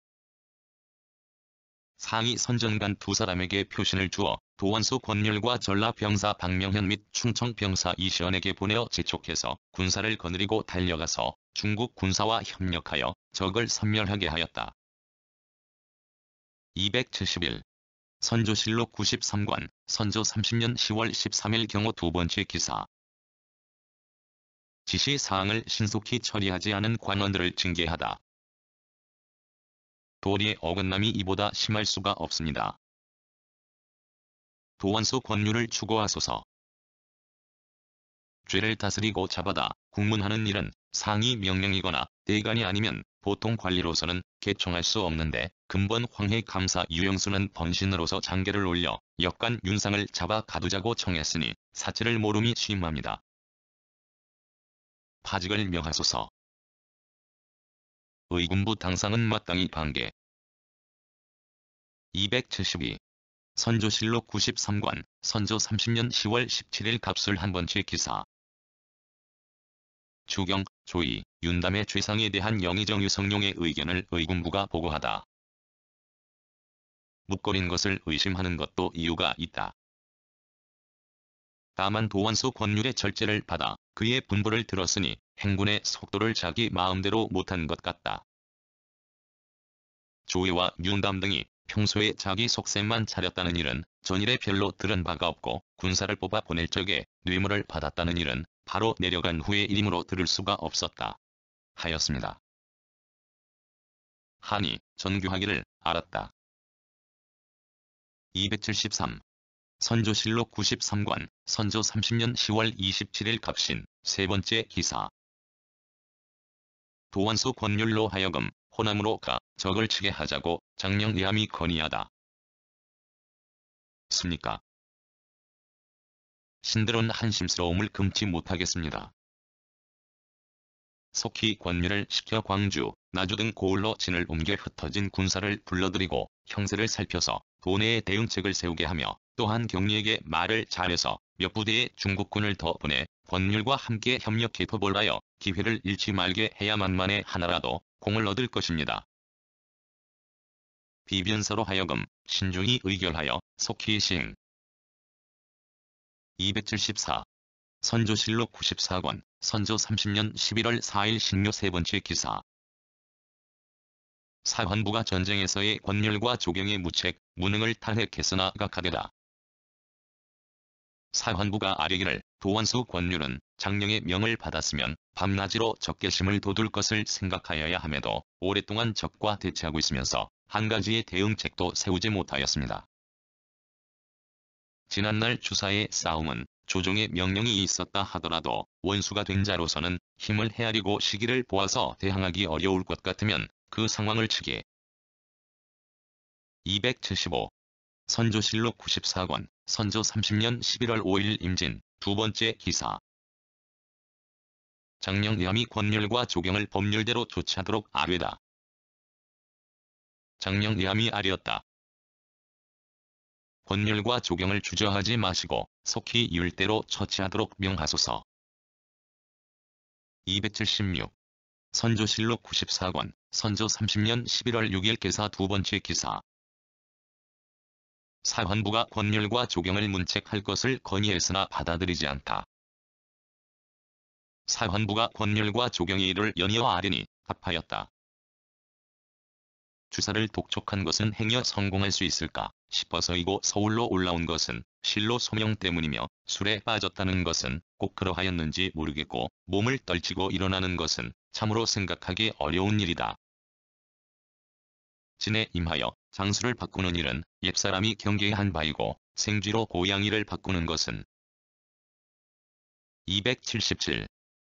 상이 선전관 두 사람에게 표신을 주어 도원수 권율과 전라 병사 박명현 및 충청 병사 이시연에게 보내어 재촉해서 군사를 거느리고 달려가서 중국 군사와 협력하여 적을 섬멸하게 하였다. 271. 선조실록 93관, 선조 30년 10월 13일 경우 두 번째 기사. 지시사항을 신속히 처리하지 않은 관원들을 징계하다. 도리의 어긋남이 이보다 심할 수가 없습니다. 도원수 권율을 추고하소서. 죄를 다스리고 잡아다 국문하는 일은 상위 명령이거나 대간이 아니면 보통 관리로서는 개청할 수 없는데 근본 황해 감사 유영수는 번신으로서 장계를 올려 역관 윤상을 잡아 가두자고 청했으니 사체를 모름이 심합니다. 파직을 명하소서. 의군부 당상은 마땅히 반개. 272. 선조실록 93관, 선조 30년 10월 17일 갑술 한 번째 기사. 추경, 조의, 윤담의 죄상에 대한 영의정 유성룡의 의견을 의군부가 보고하다. 묵거린 것을 의심하는 것도 이유가 있다. 다만 도원수 권율의 절제를 받아 그의 분부를 들었으니 행군의 속도를 자기 마음대로 못한 것 같다. 조의와 윤담 등이 평소에 자기 속셈만 차렸다는 일은 전일에 별로 들은 바가 없고 군사를 뽑아 보낼 적에 뇌물을 받았다는 일은 바로 내려간 후의 일임으로 들을 수가 없었다. 하였습니다. 하니 전교하기를 알았다. 273. 선조실록 93관, 선조 30년 10월 27일 갑신, 세 번째 기사. 도원수 권율로 하여금 호남으로 가 적을 치게 하자고 장령리함이 건의하다. 습니까? 신들은 한심스러움을 금치 못하겠습니다. 속히 권율을 시켜 광주, 나주 등 고을로 진을 옮겨 흩어진 군사를 불러들이고 형세를 살펴서 도내에 대응책을 세우게 하며 또한 경리에게 말을 잘해서 몇 부대의 중국군을 더 보내 권율과 함께 협력해 포벌하여 기회를 잃지 말게 해야만 만에 하나라도 공을 얻을 것입니다. 비변서로 하여금 신중히 의결하여 속히 시행. 274. 선조실록 94권, 선조 30년 11월 4일 신묘 세 번째 기사. 사환부가 전쟁에서의 권율과 조경의 무책, 무능을 탄핵했으나 각하되다. 사환부가 아뢰기를 도원수 권율은 장령의 명을 받았으면 밤낮으로 적개심을 돋울 것을 생각하여야 함에도 오랫동안 적과 대치하고 있으면서 한 가지의 대응책도 세우지 못하였습니다. 지난날 주사의 싸움은 조종의 명령이 있었다 하더라도 원수가 된 자로서는 힘을 헤아리고 시기를 보아서 대항하기 어려울 것 같으면 그 상황을 치게. 275. 선조실록 94권, 선조 30년 11월 5일 임진, 두 번째 기사. 장령리함이 권율과 조경을 법률대로 조치하도록 아뢰다. 장령리함이 아뢰었다. 권율과 조경을 주저하지 마시고 속히 율대로 처치하도록 명하소서. 276. 선조실록 94권, 선조 30년 11월 6일 개사 두 번째 기사. 사환부가 권율과 조경을 문책할 것을 건의했으나 받아들이지 않다. 사환부가 권율과 조경의 일을 연이어 아뢰니 답하였다. 주사를 독촉한 것은 행여 성공할 수 있을까 싶어서이고 서울로 올라온 것은 실로 소명 때문이며 술에 빠졌다는 것은 꼭 그러하였는지 모르겠고 몸을 떨치고 일어나는 것은 참으로 생각하기 어려운 일이다. 진에 임하여 장수를 바꾸는 일은 옛사람이 경계한 바이고 생쥐로 고양이를 바꾸는 것은. 277.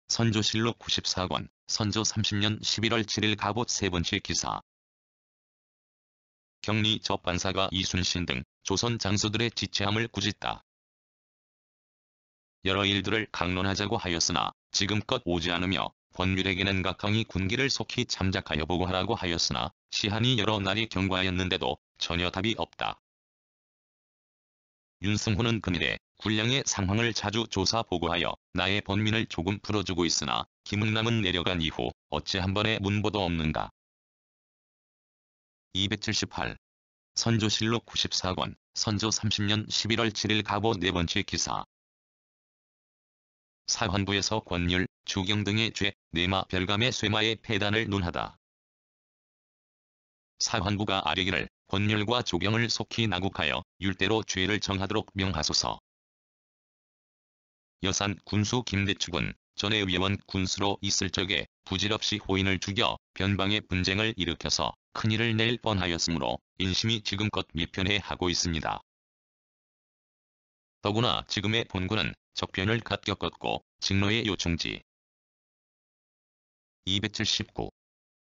선조실록 94권, 선조 30년 11월 7일 갑옷 세 번째 기사. 경리 접반사가 이순신 등 조선 장수들의 지체함을 꾸짖다. 여러 일들을 강론하자고 하였으나 지금껏 오지 않으며 권율에게는 각항이 군기를 속히 참작하여 보고하라고 하였으나 시한이 여러 날이 경과하였는데도 전혀 답이 없다. 윤승호는 근일에 군량의 상황을 자주 조사 보고하여 나의 번민을 조금 풀어주고 있으나 김응남은 내려간 이후 어찌 한 번의 문보도 없는가. 278. 선조실록 94권, 선조 30년 11월 7일 가보 네 번째 기사. 사환부에서 권율, 주경 등의 죄, 내마 별감의 쇠마의 폐단을 논하다. 사환부가 아뢰기를 권율과 조경을 속히 나국하여 율대로 죄를 정하도록 명하소서. 여산 군수 김대축은 전에 의원 군수로 있을 적에 부질없이 호인을 죽여 변방의 분쟁을 일으켜서 큰일을 낼 뻔하였으므로 인심이 지금껏 미편해하고 있습니다. 더구나 지금의 본군은 적변을 갓 겪었고 직로의 요충지. 279.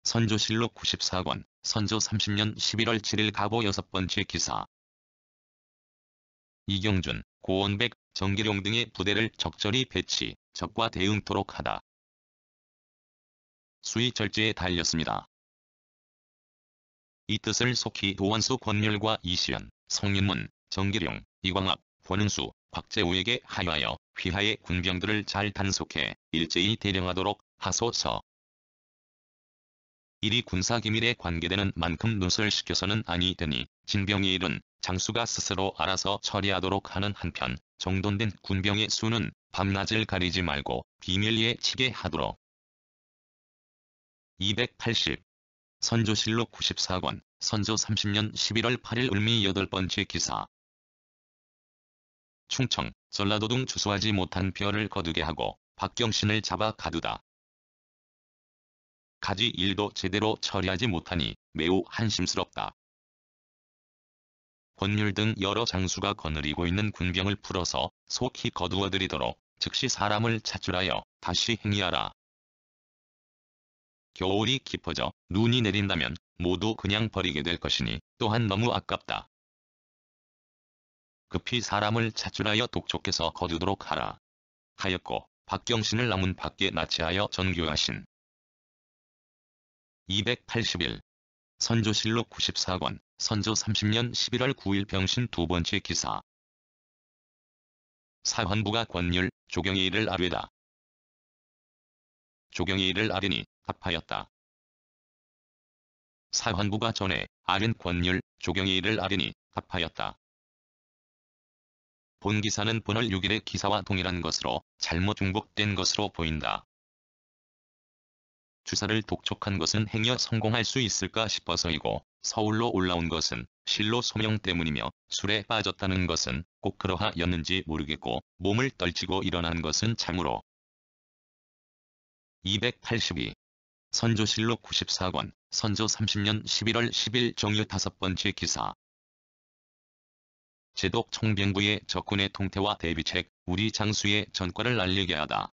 선조실록 94권, 선조 30년 11월 7일 가보 여섯 번째 기사. 이경준, 고원백, 정기룡 등의 부대를 적절히 배치, 적과 대응토록 하다. 수의 절제에 달렸습니다. 이 뜻을 속히 도원수 권율과 이시연, 성윤문, 정기룡, 이광학, 권은수, 곽재우에게 하여하여 휘하의 군병들을 잘 단속해 일제히 대령하도록 하소서. 일이 군사기밀에 관계되는 만큼 누설시켜서는 아니 되니 진병의 일은 장수가 스스로 알아서 처리하도록 하는 한편 정돈된 군병의 수는 밤낮을 가리지 말고 비밀리에 치게 하도록. 280. 선조실록 94권, 선조 30년 11월 8일 을미 여덟 번째 기사. 충청, 전라도 등 주소하지 못한 벼를 거두게 하고 박경신을 잡아 가두다. 가지 일도 제대로 처리하지 못하니 매우 한심스럽다. 권율 등 여러 장수가 거느리고 있는 군병을 풀어서 속히 거두어들이도록 즉시 사람을 차출하여 다시 행위하라. 겨울이 깊어져 눈이 내린다면 모두 그냥 버리게 될 것이니 또한 너무 아깝다. 급히 사람을 차출하여 독촉해서 거두도록 하라. 하였고 박경신을 남은 밖에 납치하여 전교하신. 281. 선조실록 94권, 선조 30년 11월 9일 병신 두 번째 기사. 사환부가 권율, 조경의 일을 아뢰다. 조경의 일을 아뢰니 답하였다. 사환부가 전에 아른 권율, 조경의 일을 아뢰니 답하였다. 본 기사는 본월 6일의 기사와 동일한 것으로 잘못 중복된 것으로 보인다. 주사를 독촉한 것은 행여 성공할 수 있을까 싶어서이고 서울로 올라온 것은 실로 소명 때문이며 술에 빠졌다는 것은 꼭 그러하였는지 모르겠고 몸을 떨치고 일어난 것은 참으로. 282. 선조실록 94권, 선조 30년 11월 10일 정유 다섯 번째 기사. 제독 총병부의 적군의 통태와 대비책, 우리 장수의 전과를 알리게 하다.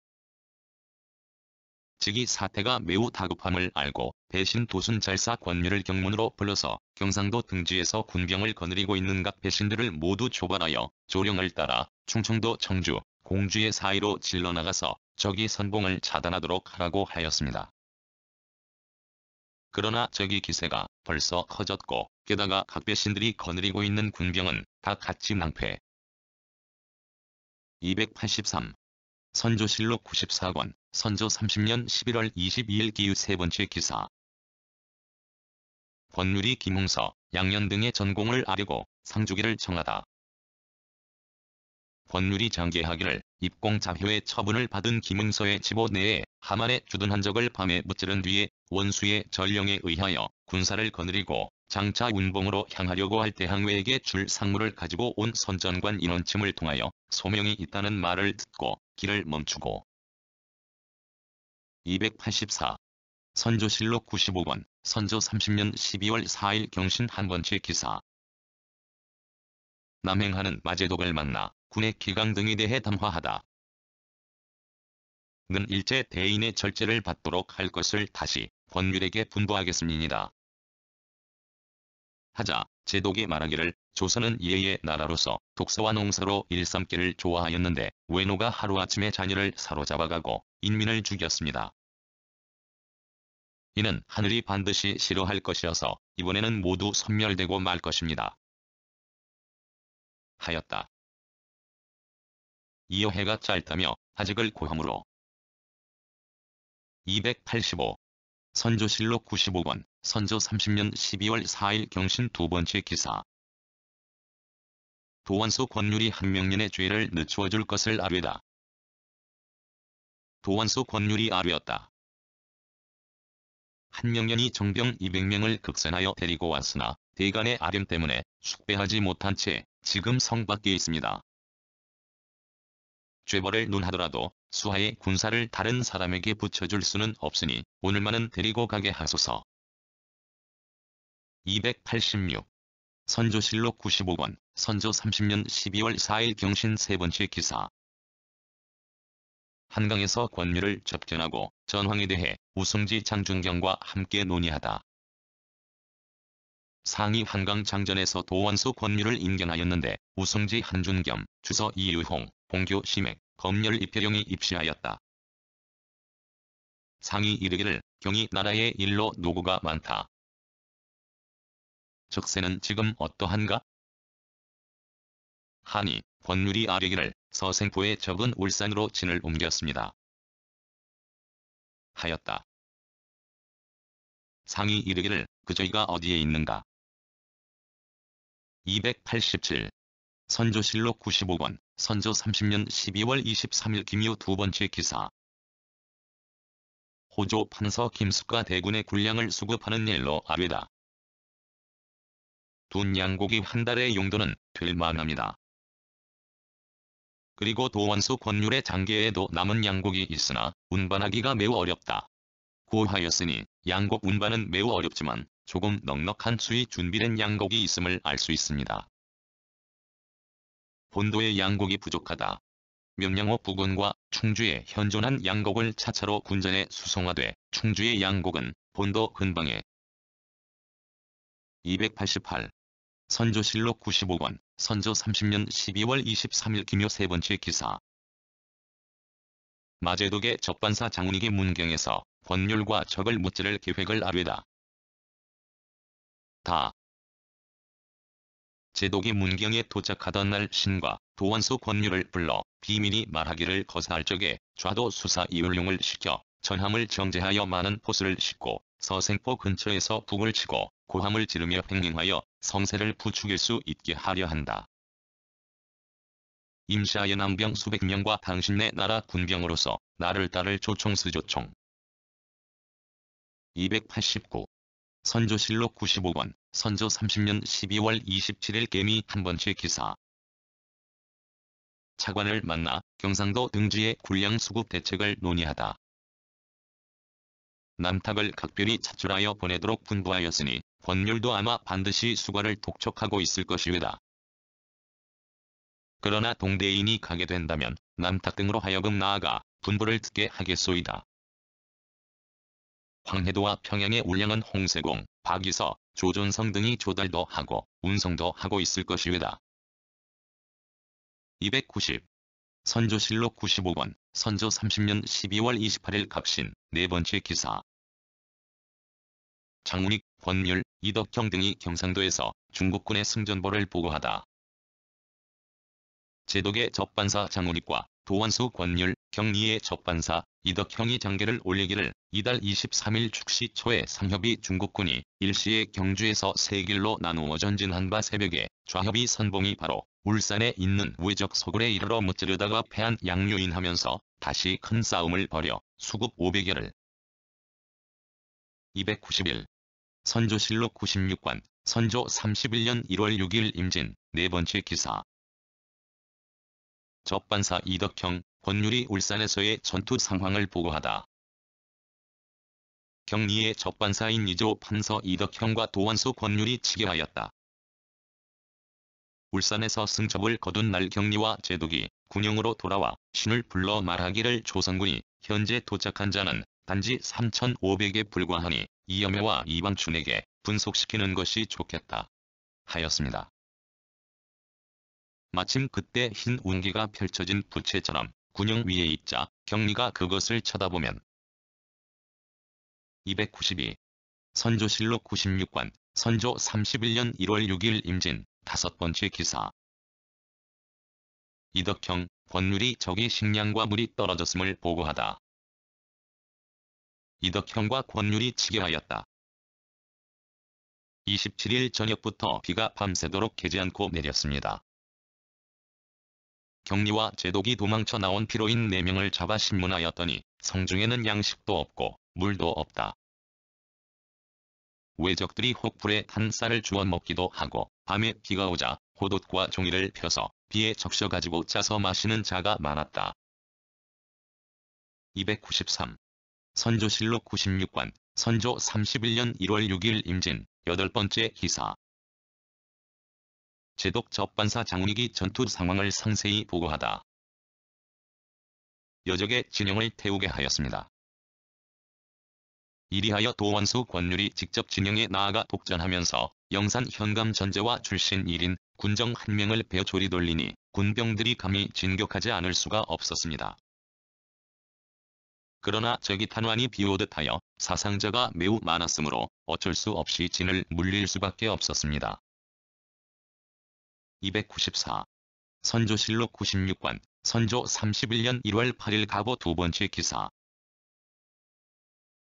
즉위 사태가 매우 다급함을 알고 배신 도순잘사 권율을 경문으로 불러서 경상도 등지에서 군병을 거느리고 있는 각 배신들을 모두 조발하여 조령을 따라 충청도 청주, 공주의 사이로 질러나가서 적이 선봉을 차단하도록 하라고 하였습니다. 그러나 적의 기세가 벌써 커졌고 게다가 각 배신들이 거느리고 있는 군병은 다 같이 낭패. 283. 선조실록 94권, 선조 30년 11월 22일 기유 세 번째 기사. 권율이 김웅서, 양년 등의 전공을 아뢰고 상주기를 정하다. 권율이 장계하기를 입공자효의 처분을 받은 김응서의 지보 내에 하만에 주둔 한 적을 밤에 무찌른 뒤에 원수의 전령에 의하여 군사를 거느리고 장차 운봉으로 향하려고 할 때 항외에게 줄 상물을 가지고 온 선전관 인원침을 통하여 소명이 있다는 말을 듣고 길을 멈추고. 284. 선조실록 95권, 선조 30년 12월 4일 경신 한 번째 기사. 남행하는 마제독을 만나 군의 기강 등에 대해 담화하다. 는 일제 대인의 절제를 받도록 할 것을 다시 권율에게 분부하겠습니다. 하자 제독이 말하기를 조선은 예의 나라로서 독서와 농사로 일삼기를 좋아하였는데 외노가 하루아침에 자녀를 사로잡아가고 인민을 죽였습니다. 이는 하늘이 반드시 싫어할 것이어서 이번에는 모두 섬멸되고 말 것입니다. 하였다. 이어 해가 짧다며 하직을 고함으로. 285. 선조실록 95권, 선조 30년 12월 4일 경신 두 번째 기사. 도완수 권율이 한명년의 죄를 늦추어 줄 것을 아뢰다. 도완수 권율이 아뢰었다. 한명년이 정병 200명을 극선하여 데리고 왔으나 대간의 아령 때문에 숙배하지 못한 채 지금 성 밖에 있습니다. 죄벌을 논하더라도 수하의 군사를 다른 사람에게 붙여줄 수는 없으니 오늘만은 데리고 가게 하소서. 286. 선조실록 95권, 선조 30년 12월 4일 경신 세 번째 기사. 한강에서 권율을 접견하고 전황에 대해 우승지 장준경과 함께 논의하다. 상이 한강 장전에서 도완수 권율을 인견하였는데 우승지 한준겸, 주서 이유홍, 봉교 심액, 검열 이필용이 입시하였다. 상이 이르기를 경이 나라의 일로 노고가 많다. 적세는 지금 어떠한가? 하니 권율이 아뢰기를 서생포의 적은 울산으로 진을 옮겼습니다. 하였다. 상이 이르기를 그 저희가 어디에 있는가? 287. 선조실록 95권, 선조 30년 12월 23일 김유 두 번째 기사. 호조 판서 김숙과 대군의 군량을 수급하는 일로 아뢰다. 둔 양고기 한 달의 용도는 될 만합니다. 그리고 도완수 권율의 장계에도 남은 양곡이 있으나 운반하기가 매우 어렵다. 고하였으니 양곡 운반은 매우 어렵지만 조금 넉넉한 수이 준비된 양곡이 있음을 알 수 있습니다. 본도의 양곡이 부족하다. 명량호 부군과 충주에 현존한 양곡을 차차로 군전에 수송하되 충주의 양곡은 본도 근방에. 288. 선조실록 95권, 선조 30년 12월 23일 김효 세 번째 기사. 마제독의 적반사 장운익의 문경에서 권율과 적을 무찌를 계획을 아뢰다. 다. 제독이 문경에 도착하던 날 신과 도완수 권율을 불러 비밀히 말하기를 거사할 적에 좌도 수사 이율룡을 시켜 전함을 정제하여 많은 포수를 싣고 서생포 근처에서 북을 치고 고함을 지르며 횡행하여 성세를 부추길 수 있게 하려 한다. 임시하여 남병 수백 명과 당신네 나라 군병으로서 나를 따를 조총수조총. 289. 선조실록 95권, 선조 30년 12월 27일 개미 한 번째 기사. 차관을 만나 경상도 등지의 군량 수급 대책을 논의하다. 남탁을 각별히 차출하여 보내도록 분부하였으니 권율도 아마 반드시 수과를 독촉하고 있을 것이외다. 그러나 동대인이 가게 된다면 남탁 등으로 하여금 나아가 분부를 듣게 하겠소이다. 황해도와 평양의 울량은 홍세공, 박이서, 조존성 등이 조달도 하고 운송도 하고 있을 것이외다. 290. 선조실록 95권, 선조 30년 12월 28일 갑신 네 번째 기사. 장운익, 권율, 이덕형 등이 경상도에서 중국군의 승전보를 보고하다. 제독의 적반사 장운익과 도완수 권율, 경리의 적반사 이덕형이 장계를 올리기를 이달 23일 축시 초에 상협이 중국군이 일시에 경주에서 세 길로 나누어 전진한 바 새벽에 좌협이 선봉이 바로 울산에 있는 외적 소굴에 이르러 무찌르다가 패한 양요인하면서 다시 큰 싸움을 벌여 수급 500여를. 291. 선조실록 96권, 선조 31년 1월 6일 임진 네 번째 기사. 적반사 이덕형, 권율이 울산에서의 전투 상황을 보고하다. 경리의 적반사인 이조 판서 이덕형과 도완수 권율이 치교하였다. 울산에서 승첩을 거둔 날 경리와 제독이 군영으로 돌아와 신을 불러 말하기를 조선군이 현재 도착한 자는 단지 3,500에 불과하니 이여매와 이방춘에게 분속시키는 것이 좋겠다. 하였습니다. 마침 그때 흰 운기가 펼쳐진 부채처럼 군영 위에 있자 경리가 그것을 쳐다보면. 292. 선조실록 96권, 선조 31년 1월 6일 임진 다섯 번째 기사. 이덕형, 권율이 적이 식량과 물이 떨어졌음을 보고하다. 이덕형과 권율이 치교하였다. 27일 저녁부터 비가 밤새도록 개지 않고 내렸습니다. 경리와 제독이 도망쳐 나온 피로인 4명을 잡아 신문하였더니 성중에는 양식도 없고 물도 없다. 외적들이 혹불에 탄 쌀을 주워 먹기도 하고 밤에 비가 오자 호돛과 종이를 펴서 비에 적셔가지고 짜서 마시는 자가 많았다. 293. 선조실록 96관, 선조 31년 1월 6일 임진, 8번째 기사. 제독 접반사 장운익이 전투 상황을 상세히 보고하다. 여적의 진영을 태우게 하였습니다. 이리하여 도원수 권율이 직접 진영에 나아가 독전하면서 영산 현감 전제와 출신 1인 군정 1명을 베어 조리 돌리니 군병들이 감히 진격하지 않을 수가 없었습니다. 그러나 적이 탄환이 비오듯 하여 사상자가 매우 많았으므로 어쩔 수 없이 진을 물릴 수밖에 없었습니다. 294. 선조실록 96관, 선조 31년 1월 8일 가보 2번째 기사.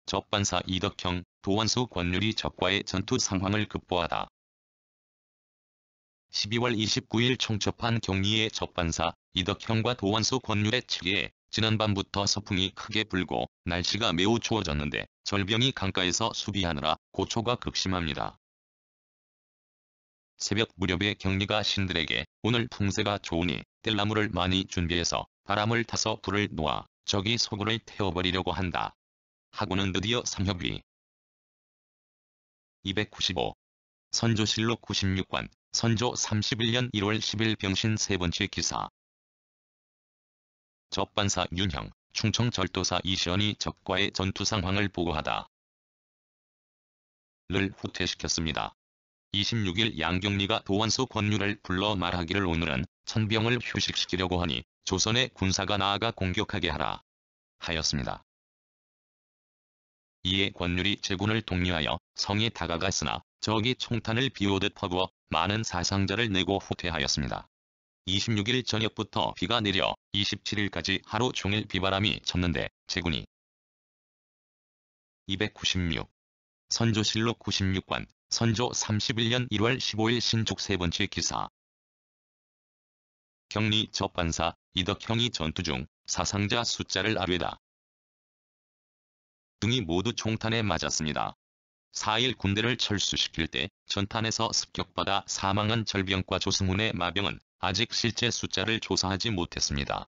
접반사 이덕형, 도원수 권율이 적과의 전투 상황을 급보하다. 12월 29일 총첩한 경리의 접반사 이덕형과 도원수 권율의 측에 지난밤부터 서풍이 크게 불고 날씨가 매우 추워졌는데 절병이 강가에서 수비하느라 고초가 극심합니다. 새벽 무렵에 경리가 신들에게 오늘 풍세가 좋으니 뗄나무를 많이 준비해서 바람을 타서 불을 놓아 적이 소굴을 태워버리려고 한다. 하고는 드디어 상협이. 295. 선조실록 96관, 선조 31년 1월 10일 병신 3번째 기사. 접반사 윤형, 충청절도사 이시연이 적과의 전투 상황을 보고하다. 를 후퇴시켰습니다. 26일 양경리가 도원수 권율을 불러 말하기를 오늘은 천병을 휴식시키려고 하니 조선의 군사가 나아가 공격하게 하라. 하였습니다. 이에 권율이 제군을 독려하여 성에 다가갔으나 적이 총탄을 비오듯 퍼부어 많은 사상자를 내고 후퇴하였습니다. 26일 저녁부터 비가 내려 27일까지 하루 종일 비바람이 쳤는데 제군이. 296. 선조실록 96관, 선조 31년 1월 15일 신축 3번째 기사. 경리 접반사 이덕형이 전투 중 사상자 숫자를 아뢰다. 등이 모두 총탄에 맞았습니다. 4일 군대를 철수시킬 때 전탄에서 습격받아 사망한 절병과 조승훈의 마병은 아직 실제 숫자를 조사하지 못했습니다.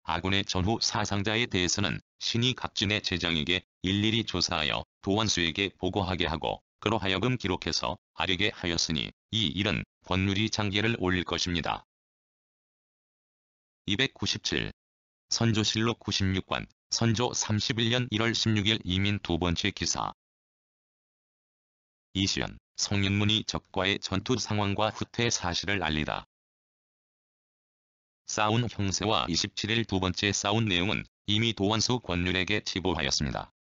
아군의 전후 사상자에 대해서는 신이 각진의 제장에게 일일이 조사하여 도원수에게 보고하게 하고 그로 하여금 기록해서 아뢰게 하였으니 이 일은 권율이 장계를 올릴 것입니다. 297. 선조실록 96관, 선조 31년 1월 16일 이민 2번째 기사. 이시연, 성윤문이 적과의 전투 상황과 후퇴 사실을 알리다. 싸운 형세와 27일 2번째 싸운 내용은 이미 도원수 권율에게 치보하였습니다.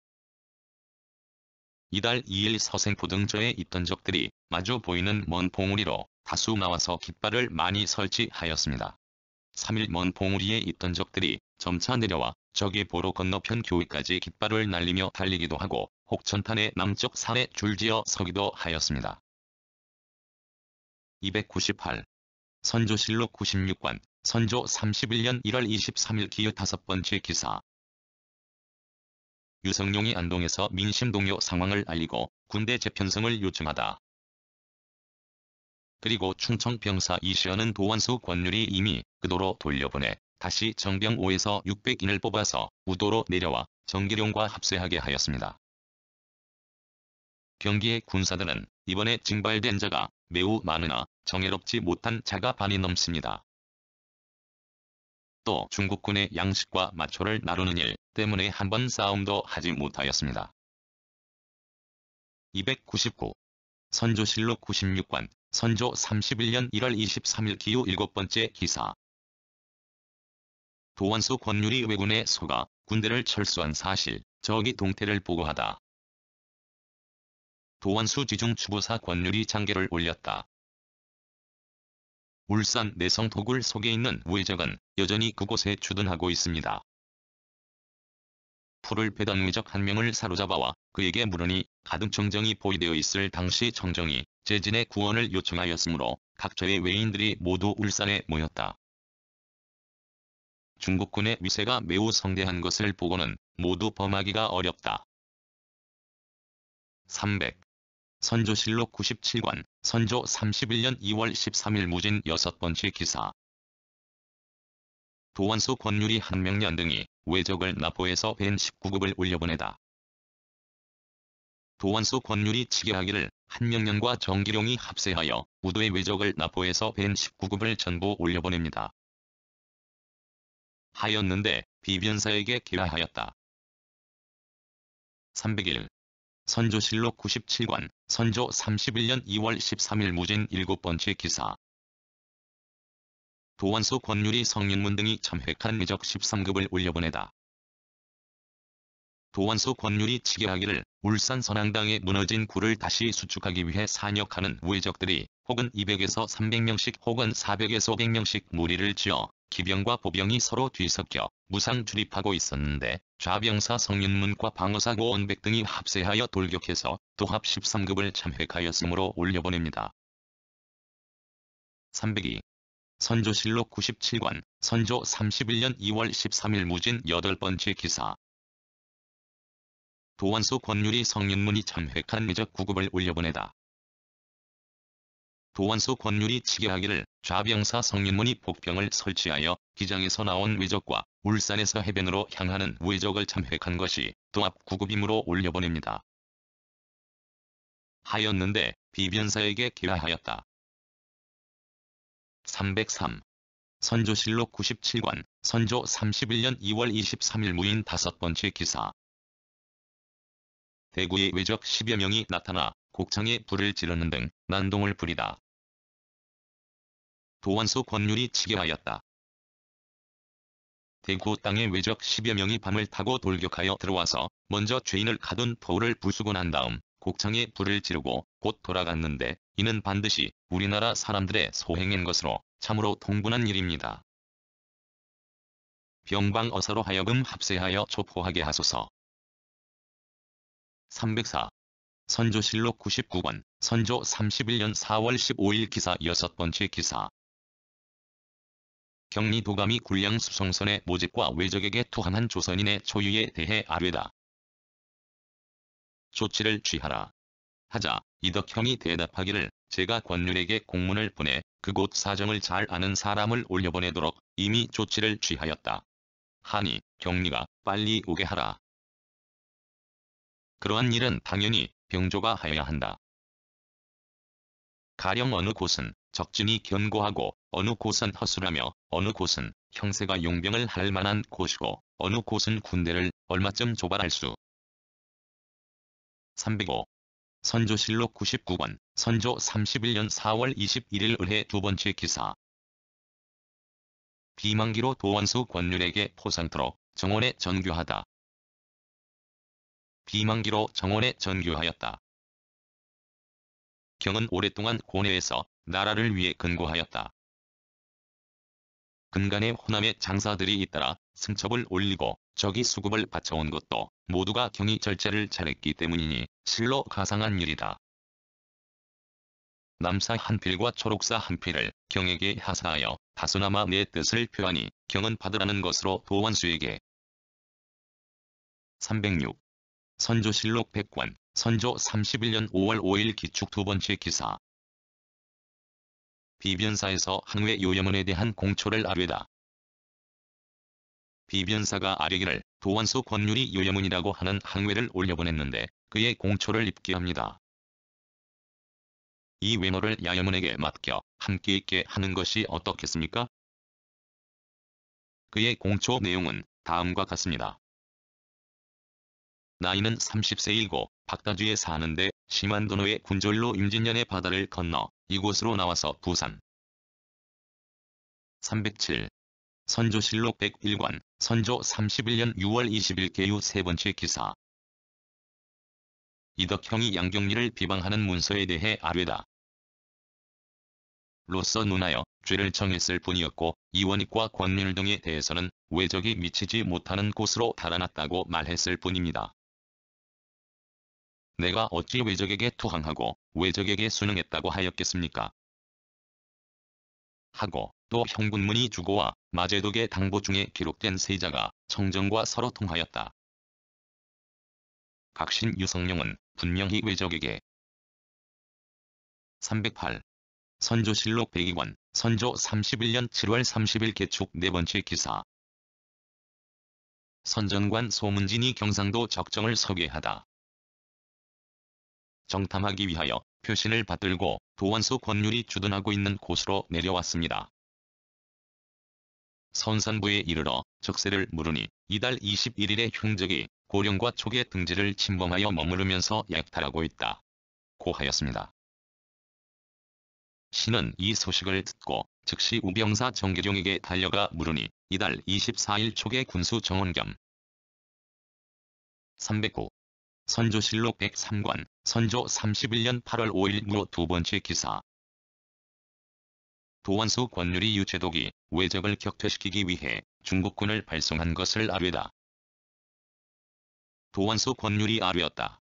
이달 2일 서생포 등저에 있던 적들이 마주 보이는 먼 봉우리로 다수 나와서 깃발을 많이 설치하였습니다. 3일 먼 봉우리에 있던 적들이 점차 내려와 적의 보로 건너편 교위까지 깃발을 날리며 달리기도 하고 혹천탄의 남쪽 산에 줄지어 서기도 하였습니다. 298. 선조실록 96관, 선조 31년 1월 23일 기욤 5번째 기사. 유성룡이 안동에서 민심동요 상황을 알리고 군대 재편성을 요청하다. 그리고 충청병사 이시연은 도원수 권율이 이미 그도로 돌려보내 다시 정병 5에서 600인을 뽑아서 우도로 내려와 정기룡과 합세하게 하였습니다. 경기의 군사들은 이번에 징발된 자가 매우 많으나 정예롭지 못한 자가 반이 넘습니다. 또 중국군의 양식과 마초를 나누는 일 때문에 한 번 싸움도 하지 못하였습니다. 299. 선조실록 96관, 선조 31년 1월 23일 기후 7번째 기사. 도원수 권율이 왜군에 속아 군대를 철수한 사실, 적이 동태를 보고하다. 도원수 지중 추부사 권율이 장계를 올렸다. 울산 내성 도굴 속에 있는 외적은 여전히 그곳에 주둔하고 있습니다. 풀을 패던 외적 한 명을 사로잡아와 그에게 물으니 가등 청정이 포위되어 있을 당시 청정이 재진의 구원을 요청하였으므로 각처의 외인들이 모두 울산에 모였다. 중국군의 위세가 매우 성대한 것을 보고는 모두 범하기가 어렵다. 300. 선조실록 97권, 선조 31년 2월 13일 무진 6번째 기사. 도원수 권율이 한명년 등이 외적을 나포해서 벤 19급을 올려보내다. 도원수 권율이 치계하기를 한명년과 정기룡이 합세하여 우도의 외적을 나포해서 벤 19급을 전부 올려보냅니다. 하였는데 비변사에게 기하하였다. 301. 선조실록 97권, 선조 31년 2월 13일 무진 7번째 기사. 도원수 권율이 성윤문 등이 참획한 외적 13급을 올려보내다. 도원수 권율이 치계하기를 울산 선앙당에 무너진 굴을 다시 수축하기 위해 산역하는 외적들이 혹은 200에서 300명씩 혹은 400에서 500명씩 무리를 지어 기병과 보병이 서로 뒤섞여 무상 출입하고 있었는데 좌병사 성윤문과 방어사 고원백 등이 합세하여 돌격해서 도합 13급을 참획하였으므로 올려보냅니다. 302. 선조실록 97권, 선조 31년 2월 13일 무진 8번째 기사. 도원수 권율이 성윤문이 참획한 외적 9급을 올려보내다. 도원수 권율이 치계하기를 좌병사 성윤문이 복병을 설치하여 기장에서 나온 외적과 울산에서 해변으로 향하는 외적을 참획한 것이 도합 9급이므로 올려보냅니다. 하였는데 비변사에게 기하하였다. 303. 선조실록 97권, 선조 31년 2월 23일 무인 5번째 기사. 대구의 외적 10여 명이 나타나 곡창에 불을 지르는 등 난동을 부리다. 도원수 권율이 치계하였다. 대구 땅의 외적 10여 명이 밤을 타고 돌격하여 들어와서 먼저 죄인을 가둔 포를 부수고 난 다음 곡창에 불을 지르고 곧 돌아갔는데 이는 반드시 우리나라 사람들의 소행인 것으로 참으로 통분한 일입니다. 병방어사로 하여금 합세하여 촉포하게 하소서. 304. 선조실록 99권, 선조 31년 4월 15일 기사 6번째 기사. 경리도감이 굴량 수송선의 모집과 외적에게 투항한 조선인의 초유에 대해 아뢰다. 조치를 취하라. 하자 이덕형이 대답하기를 제가 권율에게 공문을 보내 그곳 사정을 잘 아는 사람을 올려보내도록 이미 조치를 취하였다. 하니 경리가 빨리 오게 하라. 그러한 일은 당연히 병조가 하여야 한다. 가령 어느 곳은 적진이 견고하고 어느 곳은 허술하며 어느 곳은 형세가 용병을 할 만한 곳이고 어느 곳은 군대를 얼마쯤 조발할 수. 305. 선조실록 99권, 선조 31년 4월 21일 을해 2번째 기사. 비만기로 도원수 권율에게 포상토록 정원에 전교하다. 비만기로 정원에 전교하였다. 경은 오랫동안 고뇌에서 나라를 위해 근고하였다. 근간에 호남의 장사들이 잇따라 승첩을 올리고 적이 수급을 바쳐온 것도 모두가 경이 절제를 잘했기 때문이니 실로 가상한 일이다. 남사 한 필과 초록사 한 필을 경에게 하사하여 다소나마 내 뜻을 표하니 경은 받으라는 것으로 도원수에게. 306. 선조실록 100권, 선조 31년 5월 5일 기축 2번째 기사. 비변사에서 항외 요염원에 대한 공초를 아뢰다. 비변사가 아뢰기를 도원수 권율이 요염원이라고 하는 항외를 올려보냈는데 그의 공초를 입게 합니다. 이 외모를 야염원에게 맡겨 함께 있게 하는 것이 어떻겠습니까? 그의 공초 내용은 다음과 같습니다. 나이는 30세이고 박다주에 사는데 심한도노의 군졸로 임진년의 바다를 건너 이곳으로 나와서 부산. 307. 선조실록 101권, 선조 31년 6월 20일 개유 3번째 기사. 이덕형이 양경리를 비방하는 문서에 대해 아뢰다. 로서 눈하여 죄를 정했을 뿐이었고 이원익과 권윤을 등에 대해서는 외적이 미치지 못하는 곳으로 달아났다고 말했을 뿐입니다. 내가 어찌 외적에게 투항하고 외적에게 순응했다고 하였겠습니까? 하고 또 형군문이 주고와 마제독의 당보 중에 기록된 세자가 청정과 서로 통하였다. 각신 유성룡은 분명히 외적에게 308. 선조실록 102권, 선조 31년 7월 30일 개축 4번째 기사. 선전관 소문진이 경상도 적정을 서괴하다. 정탐하기 위하여 표신을 받들고 도원수 권율이 주둔하고 있는 곳으로 내려왔습니다. 선산부에 이르러 적세를 물으니 이달 21일에 흉적이 고령과 촉의 등지를 침범하여 머무르면서 약탈하고 있다. 고 하였습니다. 신은 이 소식을 듣고 즉시 우병사 정계룡에게 달려가 물으니 이달 24일 촉의 군수 정원 겸 309. 선조실록 103권, 선조 31년 8월 5일 무로 2번째 기사. 도원수 권율이 유채독이 외적을 격퇴시키기 위해 중국군을 발송한 것을 아뢰다. 도원수 권율이 아뢰었다.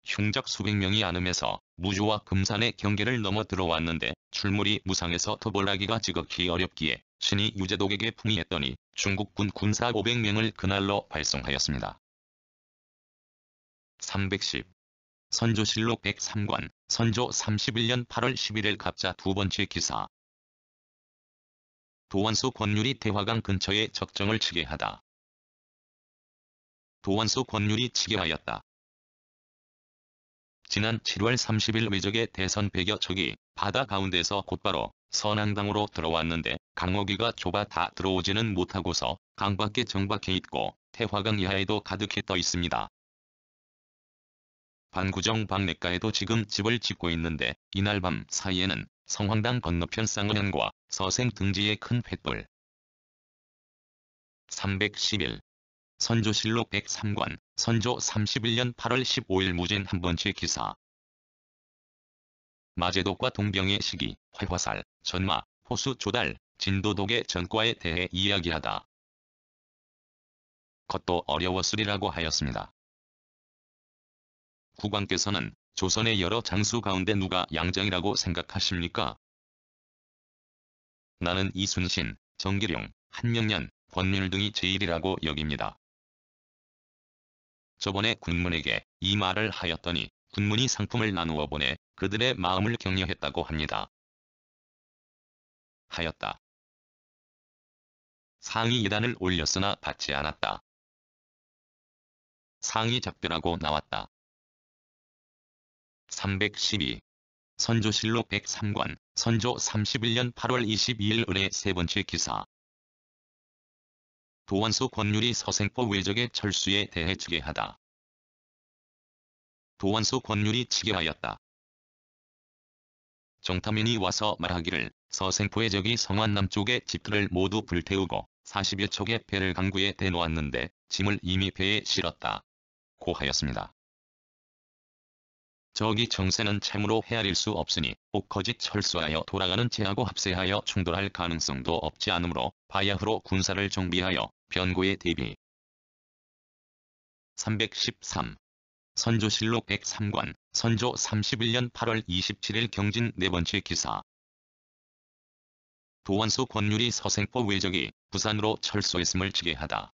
흉적 수백 명이 안음에서 무주와 금산의 경계를 넘어 들어왔는데 출몰이 무상해서 토벌하기가 지극히 어렵기에 신이 유재독에게 풍의했더니 중국군 군사 500명을 그날로 발송하였습니다. 310. 선조실록 103권, 선조 31년 8월 11일 갑자 2번째 기사. 도원수 권율이 대화강 근처에 적정을 치게 하다. 도원수 권율이 치게 하였다. 지난 7월 30일 외적의 대선 100여 척이 바다 가운데서 곧바로 선앙당으로 들어왔는데 강어귀가 좁아 다 들어오지는 못하고서 강 밖에 정박해 있고 태화강 이하에도 가득히 떠 있습니다. 반구정 박내가에도 지금 집을 짓고 있는데 이날 밤 사이에는 성황당 건너편 쌍어현과 서생 등지의 큰 횃불. 311. 선조실록 103권, 선조 31년 8월 15일 무진 한 번째 기사. 마제독과 동병의 시기, 활화살, 전마, 호수 조달, 진도독의 전과에 대해 이야기하다. 것도 어려웠으리라고 하였습니다. 국왕께서는 조선의 여러 장수 가운데 누가 양장이라고 생각하십니까? 나는 이순신, 정기룡, 한명년, 권율 등이 제일이라고 여깁니다. 저번에 군문에게 이 말을 하였더니 군문이 상품을 나누어 보내 그들의 마음을 격려했다고 합니다. 하였다. 상이 예단을 올렸으나 받지 않았다. 상이 작별하고 나왔다. 312. 선조실록 103권, 선조 31년 8월 22일 을의 세 번째 기사. 도원수 권율이 서생포 외적의 철수에 대해 치게하다. 도원수 권율이 치게하였다. 정탐인이 와서 말하기를 서생포의 적이 성안 남쪽의 집들을 모두 불태우고 40여 척의 배를 강구에 대놓았는데 짐을 이미 배에 실었다. 고 하였습니다. 적이 정세는 참으로 헤아릴 수 없으니 옥거짓 철수하여 돌아가는 제하고 합세하여 충돌할 가능성도 없지 않으므로 바야흐로 군사를 정비하여 변고에 대비. 313. 선조실록 103권, 선조 31년 8월 27일 경진 네 번째 기사. 도원수 권율이 서생포 외적이 부산으로 철수했음을 치게하다.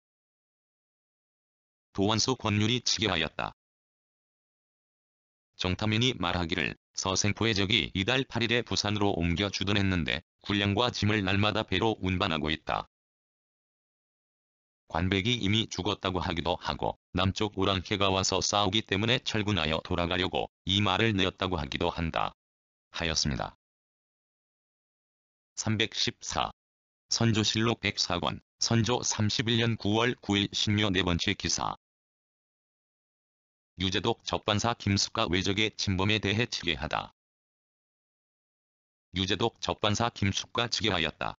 도원수 권율이 치게하였다. 정탐인이 말하기를 서생포의 적이 이달 8일에 부산으로 옮겨 주둔했는데 군량과 짐을 날마다 배로 운반하고 있다. 관백이 이미 죽었다고 하기도 하고 남쪽 오랑캐가 와서 싸우기 때문에 철군하여 돌아가려고 이 말을 내었다고 하기도 한다. 하였습니다. 314. 선조실록 104권, 선조 31년 9월 9일 신묘 네 번째 기사. 유재독 접반사 김숙과 외적의 침범에 대해 치게하다. 유재독 접반사 김숙과 치게하였다.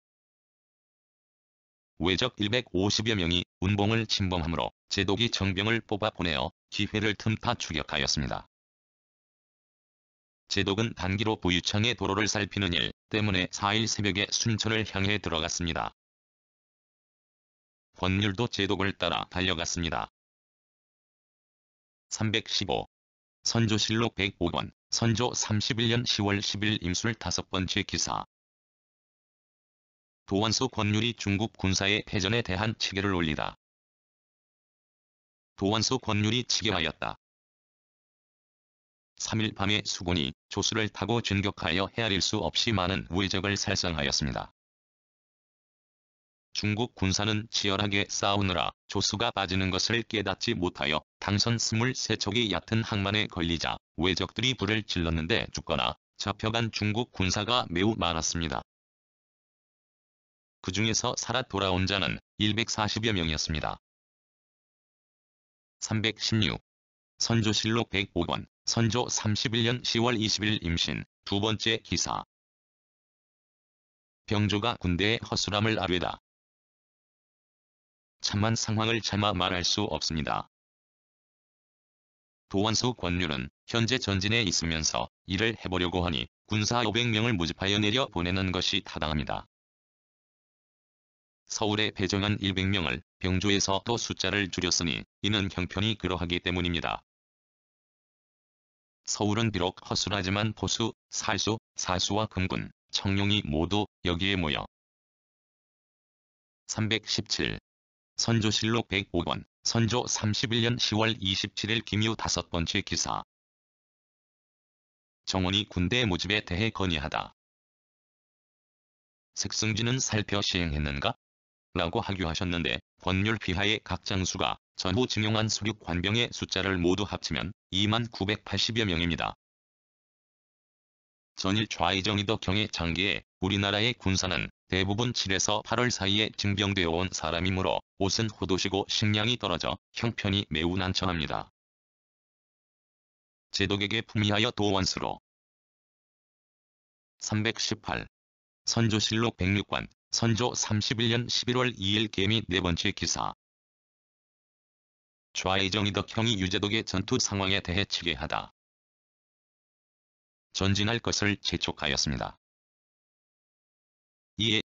외적 150여 명이 운봉을 침범하므로 제독이 정병을 뽑아 보내어 기회를 틈타 추격하였습니다. 제독은 단기로 부유창의 도로를 살피는 일 때문에 4일 새벽에 순천을 향해 들어갔습니다. 권율도 제독을 따라 달려갔습니다. 315. 선조실록 105권, 선조 31년 10월 10일 임술 5번째 기사. 도원수 권율이 중국 군사의 패전에 대한 치계를 올리다. 도원수 권율이 치계하였다. 3일 밤에 수군이 조수를 타고 진격하여 헤아릴 수 없이 많은 외적을 살상하였습니다. 중국 군사는 치열하게 싸우느라 조수가 빠지는 것을 깨닫지 못하여 당선 23척이 얕은 항만에 걸리자 외적들이 불을 질렀는데 죽거나 잡혀간 중국 군사가 매우 많았습니다. 그 중에서 살아 돌아온 자는 140여 명이었습니다. 316. 선조실록 105권, 선조 31년 10월 20일 임신, 2번째 기사. 병조가 군대의 허술함을 아뢰다. 참한 상황을 차마 말할 수 없습니다. 도원수 권율은 현재 전진에 있으면서 일을 해보려고 하니 군사 500명을 모집하여 내려 보내는 것이 타당합니다. 서울에 배정한 100명을 병조에서 또 숫자를 줄였으니 이는 형편이 그러하기 때문입니다. 서울은 비록 허술하지만 포수, 살수, 사수와 금군, 청룡이 모두 여기에 모여 317. 선조실록 105권, 선조 31년 10월 27일 김유 5번째 기사. 정원이 군대 모집에 대해 건의하다. 색승진은 살펴 시행했는가? 라고 하교하셨는데 권율 비하의 각 장수가 전후 증용한 수륙 관병의 숫자를 모두 합치면 2980여 명입니다. 전일 좌의정이더 경의 장기에 우리나라의 군사는 대부분 7에서 8월 사이에 징병되어 온 사람이므로 옷은 호도시고 식량이 떨어져 형편이 매우 난처합니다. 제독에게 품위하여 도원수로. 318. 선조실록 106권, 선조 31년 11월 2일 계미 4번째 기사. 좌의정이더 경이 유제독의 전투 상황에 대해 치계하다. 전진할 것을 재촉하였습니다. 이에